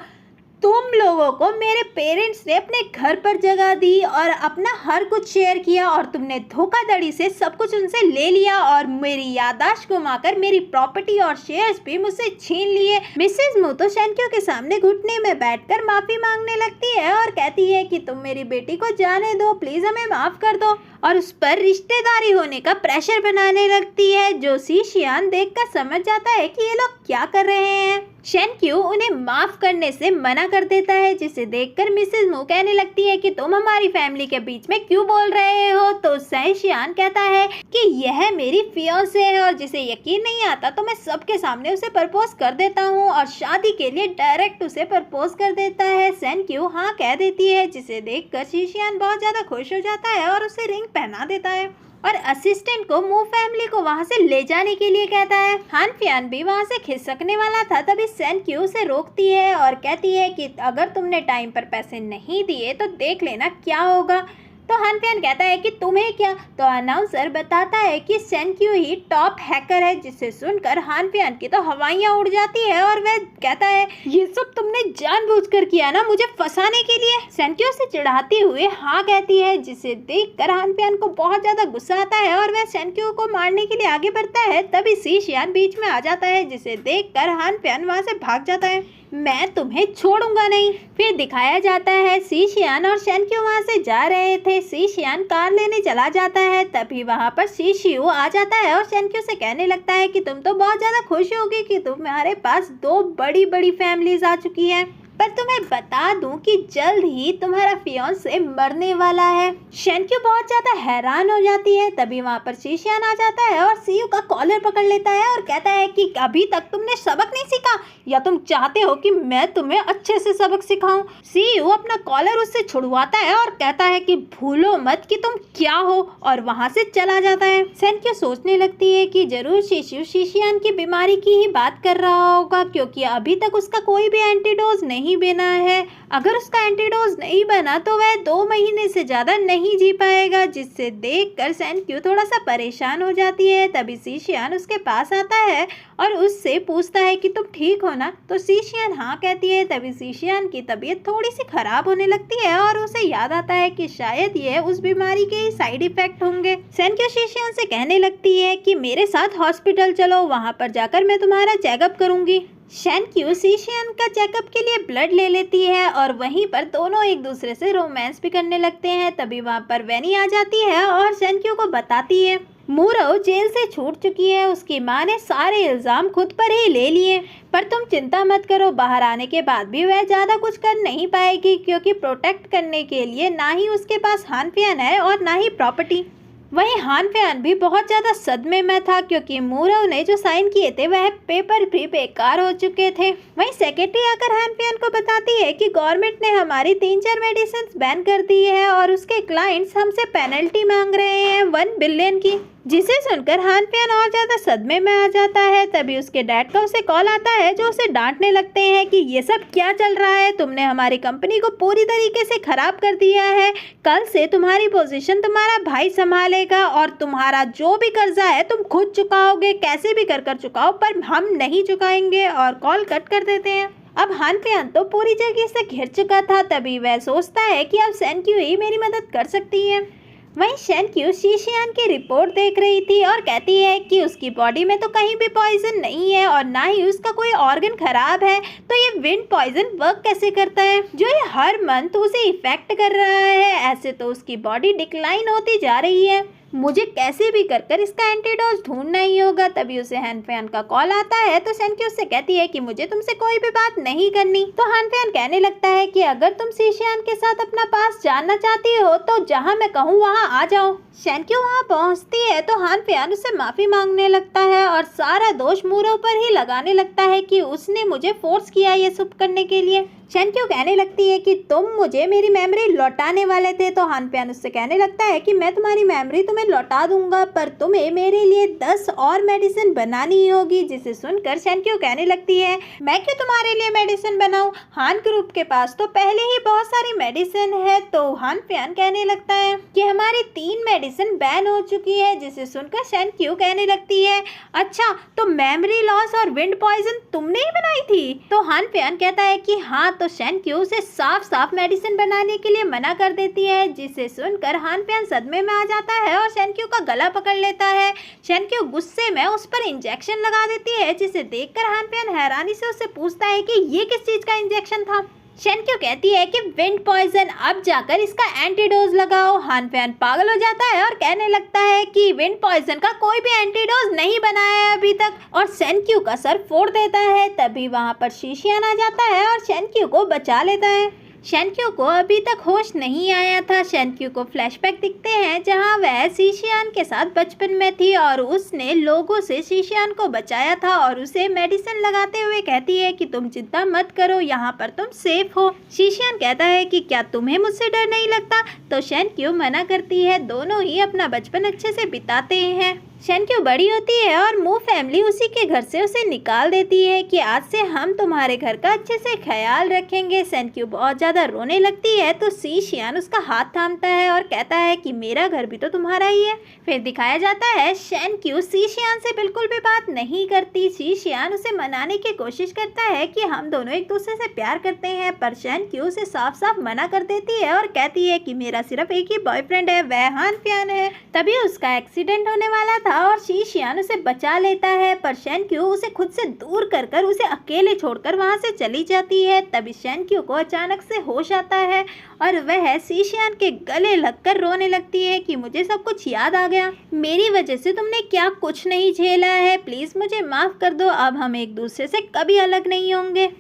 तुम लोगों को मेरे पेरेंट्स ने अपने घर पर जगह दी और अपना हर कुछ शेयर किया और तुमने धोखाधड़ी से सब कुछ उनसे ले लिया और मेरी याददाश्त घुमाकर मेरी प्रॉपर्टी और शेयर्स भी मुझसे छीन लिए। मिसेस मू तो सेनक्यू के सामने घुटने में बैठकर माफी मांगने लगती है और कहती है कि तुम मेरी बेटी को जाने दो, प्लीज हमें माफ कर दो, और उस पर रिश्तेदारी होने का प्रेशर बनाने लगती है, जो शीशियान देखकर समझ जाता है कि ये लोग क्या कर रहे हैं। सेनक्यू उन्हें माफ करने से मना कर देता है, जिसे देखकर मिसेस मू कहने लगती है कि तुम हमारी फैमिली के बीच में क्यों बोल रहे हो। तो शीशियान कहता है कि यह मेरी फियांसे है और जिसे यकीन नहीं आता तो मैं सबके सामने उसे प्रपोज कर देता हूँ, और शादी के लिए डायरेक्ट उसे प्रपोज कर देता है। सेनक्यू हाँ कह देती है, जिसे देखकर शीशियान बहुत ज्यादा खुश हो जाता है और उसे रिंग पहना देता है और असिस्टेंट को मू फैमिली को वहां से ले जाने के लिए कहता है। हानपियान भी वहां से खिसकने वाला था, तभी सेनक्यू उसे रोकती है और कहती है कि अगर तुमने टाइम पर पैसे नहीं दिए तो देख लेना क्या होगा। तो हानपियान कहता है कि तुम्हें क्या, तो अनाउंसर बताता है कि सेनक्यू ही टॉप हैकर है, जिसे सुनकर हानपियान की तो हवाइयां उड़ जाती है और वह कहता है ये सब तुमने जानबूझकर किया ना मुझे फंसाने के लिए। सेनक्यू से चिढ़ाती हुए हाँ कहती है, जिसे देखकर हानपियान को बहुत ज्यादा गुस्सा आता है और वह सेनक्यू को मारने के लिए आगे बढ़ता है, तभी शीशियान बीच में आ जाता है, जिसे देखकर हानपियान वहां से भाग जाता है। मैं तुम्हें छोड़ूंगा नहीं। फिर दिखाया जाता है शीशियान और सेनक्यू वहां से जा रहे थे। शीशियान कार लेने चला जाता है, तभी वहां पर शीशियू आ जाता है और सेनक्यू से कहने लगता है कि तुम तो बहुत ज्यादा खुश होगी कि तुम्हारे पास 2 बड़ी बड़ी फैमिलीज आ चुकी है, पर तुम्हें बता दूं कि जल्द ही तुम्हारा फियांसे मरने वाला है। सेनक्यू बहुत ज्यादा हैरान हो जाती है, तभी वहाँ पर शीशियान आ जाता है और सीयू का कॉलर पकड़ लेता है और कहता है कि अभी तक तुमने सबक नहीं सीखा, या तुम चाहते हो कि मैं तुम्हें अच्छे से सबक सिखाऊं। सीयू अपना कॉलर उससे छुड़वाता है और कहता है कि भूलो मत कि तुम क्या हो, और वहाँ से चला जाता है। सेनक्यू सोचने लगती है कि जरूर शिशु शीशियान की बीमारी की ही बात कर रहा होगा, क्योंकि अभी तक उसका कोई भी एंटीडोज नहीं बना है। अगर उसका एंटीडोज नहीं बना तो वह 2 महीने से ज्यादा नहीं जी पाएगा, जिससे देखकर सेनक्यू थोड़ा सा परेशान हो जाती है। तभी शीशियान उसके पास आता है और उससे पूछता है कि तुम ठीक हो ना, तो शीशियान हाँ कहती है। तभी शीशियान की तबीयत थोड़ी सी खराब होने लगती है और उसे याद आता है कि शायद ये उस बीमारी के ही साइड इफेक्ट होंगे। सेनक्यू शीशियान से कहने लगती है कि मेरे साथ हॉस्पिटल चलो, वहाँ पर जाकर मैं तुम्हारा चेकअप करूंगी। सेनक्यू शीशियान का चेकअप के लिए ब्लड ले लेती है और वहीं पर दोनों एक दूसरे से रोमांस भी करने लगते हैं। तभी वहाँ पर वेनी आ जाती है और सेनक्यू को बताती है मूरो जेल से छूट चुकी है, उसकी माँ ने सारे इल्जाम खुद पर ही ले लिए, पर तुम चिंता मत करो, बाहर आने के बाद भी वह ज्यादा कुछ कर नहीं पाएगी, क्योंकि प्रोटेक्ट करने के लिए ना ही उसके पास हानपियान है और ना ही प्रॉपर्टी। वहीं हानपियान भी बहुत ज़्यादा सदमे में था, क्योंकि मूरो ने जो साइन किए थे वह पेपर भी बेकार हो चुके थे। वहीं सेक्रेटरी आकर हानपियान को बताती है कि गवर्नमेंट ने हमारी 3-4 मेडिसिन बैन कर दी है और उसके क्लाइंट्स हमसे पेनल्टी मांग रहे हैं 1 बिलियन की, जिसे सुनकर हानपियान और ज़्यादा सदमे में आ जाता है। तभी उसके डैड का उसे कॉल आता है, जो उसे डांटने लगते हैं कि ये सब क्या चल रहा है, तुमने हमारी कंपनी को पूरी तरीके से खराब कर दिया है, कल से तुम्हारी पोजीशन तुम्हारा भाई संभालेगा और तुम्हारा जो भी कर्जा है तुम खुद चुकाओगे, कैसे भी कर चुकाओ, पर हम नहीं चुकाएंगे, और कॉल कट कर देते हैं। अब हानपियान तो पूरी जगह से घिर चुका था, तभी वह सोचता है कि अब सेनक्यू ही मेरी मदद कर सकती है। वहीं सेनक्यू शीशियान की रिपोर्ट देख रही थी और कहती है कि उसकी बॉडी में तो कहीं भी पॉइजन नहीं है और ना ही उसका कोई ऑर्गन खराब है, तो ये विंड पॉइजन वर्क कैसे करता है जो ये हर मंथ उसे इफेक्ट कर रहा है, ऐसे तो उसकी बॉडी डिक्लाइन होती जा रही है। मुझे कैसे भी कर कर इसका एंटीडोज ढूंढना ही होगा। तभी उसे हान फैन का कॉल आता है तो सेंक्यू उससे कहती है कि मुझे तुमसे कोई भी बात नहीं करनी। तो हान फैन कहने लगता है कि अगर तुम शीशियान के साथ अपना पास जानना चाहती हो तो जहाँ मैं कहूँ वहाँ आ जाओ। सेंक्यू वहाँ पहुँचती है तो हान फैन उससे माफी मांगने लगता है और सारा दोष मूरो पर ही लगाने लगता है कि उसने मुझे फोर्स किया ये सब करने के लिए। सेंक्यू कहने लगती है कि तुम मुझे मेरी मेमोरी लौटाने वाले थे। तो हान फैन उससे कहने लगता है कि मैं तुम्हारी मेमोरी तुम्हें लौटा दूंगा, पर तुम्हें मेरे लिए 10 और मेडिसिन बनानी होगी। जिसे सुनकर सेंक्यू कहने लगती है मैं क्यों तुम्हारे लिए मेडिसिन बनाऊं, हान ग्रुप के पास तो पहले ही बहुत सारी मेडिसिन है। तो हान फैन कहने लगता है कि हमारी 3 मेडिसिन बैन हो चुकी है। जिसे सुनकर सेंक्यू कहने लगती है अच्छा तो मेमोरी लॉस और विंड पॉइजन तुमने ही बनाई थी। तो हान फैन कहता है कि हाँ। तो सेंक्यू उसे साफ साफ मेडिसिन बनाने के लिए मना कर देती है। जिसे सुनकर हान फैन सदमे में आ जाता है और सेंक्यू का गला पकड़ लेता है। सेंक्यू गुस्से में उस पर इंजेक्शन लगा देती है। जिसे देखकर हान फैन हैरानी से उससे पूछता है कि ये किस चीज का इंजेक्शन था। सेंक्यू कहती है कि विंड पॉइजन, अब जाकर इसका एंटीडोज लगाओ। हान फैन पागल हो जाता है और कहने लगता है कि विंड पॉइजन का कोई भी एंटीडोज नहीं बनाया है अभी तक, और सेंक्यू का सर फोड़ देता है। तभी वहां पर शीशियान आ जाता है और सेंक्यू को बचा लेता है। सेंक्यू को अभी तक होश नहीं आया था। सेंक्यू को फ्लैशबैक दिखते हैं जहां वह शीशियान के साथ बचपन में थी और उसने लोगों से शीशियान को बचाया था और उसे मेडिसिन लगाते हुए कहती है कि तुम चिंता मत करो, यहाँ पर तुम सेफ हो। शीशियान कहता है कि क्या तुम्हें मुझसे डर नहीं लगता। तो सेंक्यू मना करती है। दोनों ही अपना बचपन अच्छे से बिताते हैं। सेंक्यू बड़ी होती है और मू फैमिली उसी के घर से उसे निकाल देती है कि आज से हम तुम्हारे घर का अच्छे से ख्याल रखेंगे। सेंक्यू बहुत ज़्यादा रोने लगती है तो शीशियान उसका हाथ थामता है और कहता है कि मेरा घर भी तो तुम्हारा ही है। फिर दिखाया जाता है सेंक्यू शीशियान से बिल्कुल भी बात नहीं करती। शीशियान उसे मनाने की कोशिश करता है कि हम दोनों एक दूसरे से प्यार करते हैं, पर सेंक्यू उसे साफ साफ मना कर देती है और कहती है कि मेरा सिर्फ एक ही बॉयफ्रेंड है, वह हान फैन है। तभी उसका एक्सीडेंट होने वाला था और शीशियान उसे बचा लेता है, पर सेंक्यू उसे खुद से दूर कर उसे अकेले छोड़कर वहां से चली जाती है। तभी सेंक्यू को अचानक से होश आता है और वह शीशियान के गले लगकर रोने लगती है कि मुझे सब कुछ याद आ गया, मेरी वजह से तुमने क्या कुछ नहीं झेला है, प्लीज मुझे माफ कर दो, अब हम एक दूसरे से कभी अलग नहीं होंगे।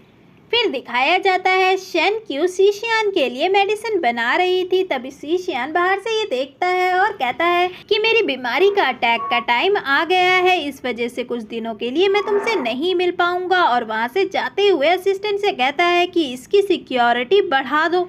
फिर दिखाया जाता है सेंक्यू शीशियान के लिए मेडिसिन बना रही थी। तभी शीशियान बाहर से ये देखता है और कहता है कि मेरी बीमारी का अटैक का टाइम आ गया है, इस वजह से कुछ दिनों के लिए मैं तुमसे नहीं मिल पाऊंगा। और वहां से जाते हुए असिस्टेंट से कहता है कि इसकी सिक्योरिटी बढ़ा दो।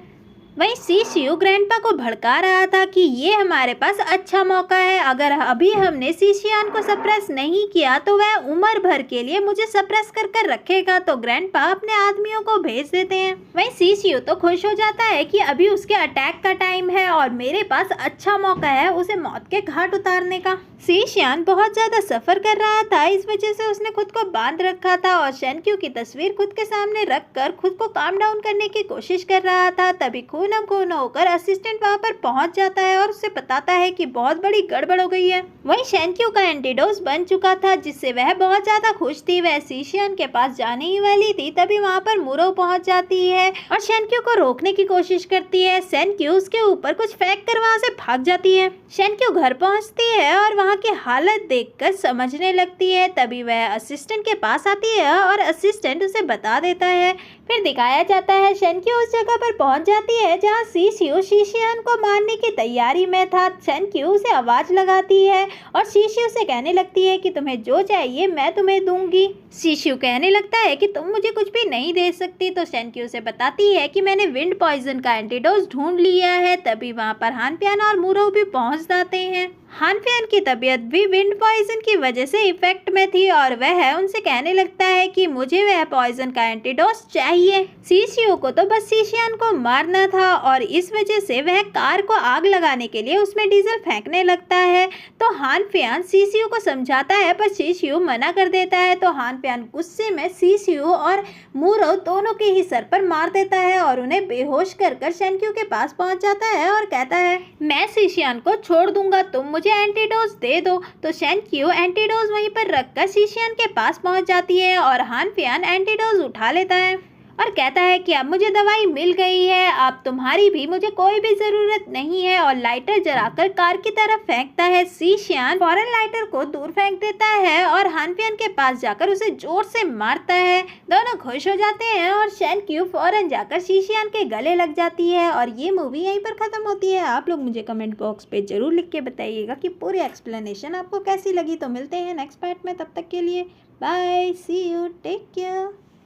वहीं शीशियू ग्रैंडपा को भड़का रहा था कि ये हमारे पास अच्छा मौका है, अगर अभी हमने शीशियान को सप्रेस नहीं किया तो वह उम्र भर के लिए मुझे सप्रेस कर रखेगा। तो ग्रैंडपा अपने आदमियों को भेज देते हैं। वहीं शीशियू तो खुश हो जाता है कि अभी उसके अटैक का टाइम है और मेरे पास अच्छा मौका है उसे मौत के घाट उतारने का। शीशियान बहुत ज्यादा सफर कर रहा था, इस वजह से उसने खुद को बांध रखा था और सेंक्यू की तस्वीर खुद के सामने रखकर खुद को काम डाउन करने की कोशिश कर रहा था। तभी खून होकर असिस्टेंट वहां पर पहुंच जाता है और उसे बताता है कि बहुत बड़ी गड़बड़ हो गई है। वहीं सेंक्यू का एंटीडोज बन चुका था, जिससे वह बहुत ज्यादा खुश थी। वह शीशियान के पास जाने ही वाली थी, तभी वहां पर मूरो पहुंच जाती है और सेंक्यू को रोकने की कोशिश करती है। सेंक्यू उसके ऊपर कुछ फेंक कर वहां से भाग जाती है। सेंक्यू घर पहुंचती है और वहां की हालत देखकर समझने लगती है। तभी वह असिस्टेंट के पास आती है और असिस्टेंट उसे बता देता है। फिर दिखाया जाता है सेंक्यू उस जगह पर पहुंच जाती है जहां शीशियू शीशियान को मारने की तैयारी में था। सेंक्यू उसे आवाज लगाती है और शीशियू से कहने लगती है कि तुम्हें जो चाहिए मैं तुम्हें दूंगी। शीशियू कहने लगता है कि तुम मुझे कुछ भी नहीं दे सकती। तो सेंक्यू से बताती है कि मैंने विंड पॉइजन का एंटीडोज ढूंढ लिया है। तभी वहां पर हान प्यान और मूरो भी पहुंच जाते हैं। हान प्यान की तबीयत भी विंड पॉइजन की वजह से इफेक्ट में थी और वह उनसे कहने लगता है कि मुझे वह पॉइजन का एंटीडोज चाहिए। शीशियू को तो बस शीशियान को मारना था और इस वजह से वह कार को आग लगाने के लिए उसमें डीजल फेंकने लगता है। तो हान प्यान शीशियू को समझाता है पर शीशियू मना कर देता है। तो हान प्यान गुस्से में शीशियू और मूरो दोनों के ही सर पर मार देता है और उन्हें बेहोश कर सेंक्यू के पास पहुंच जाता है और कहता है मैं शीशियान को छोड़ दूंगा, तुम मुझे एंटीडोज दे दो। तो सेंक्यू एंटीडोज वहीं पर रखकर शीशियान के पास पहुंच जाती है और हान प्यान एंटीडोज उठा लेता है और कहता है कि अब मुझे दवाई मिल गई है, अब तुम्हारी भी मुझे कोई भी ज़रूरत नहीं है, और लाइटर जलाकर कार की तरफ फेंकता है। शीशियान फौरन लाइटर को दूर फेंक देता है और हानपियन के पास जाकर उसे जोर से मारता है। दोनों खुश हो जाते हैं और शेनक्यू फौरन जाकर शीशियान के गले लग जाती है। और ये मूवी यहीं पर ख़त्म होती है। आप लोग मुझे कमेंट बॉक्स पे ज़रूर लिख के बताइएगा कि पूरी एक्सप्लेनेशन आपको कैसी लगी। तो मिलते हैं नेक्स्ट पार्ट में, तब तक के लिए bye, see you, take care.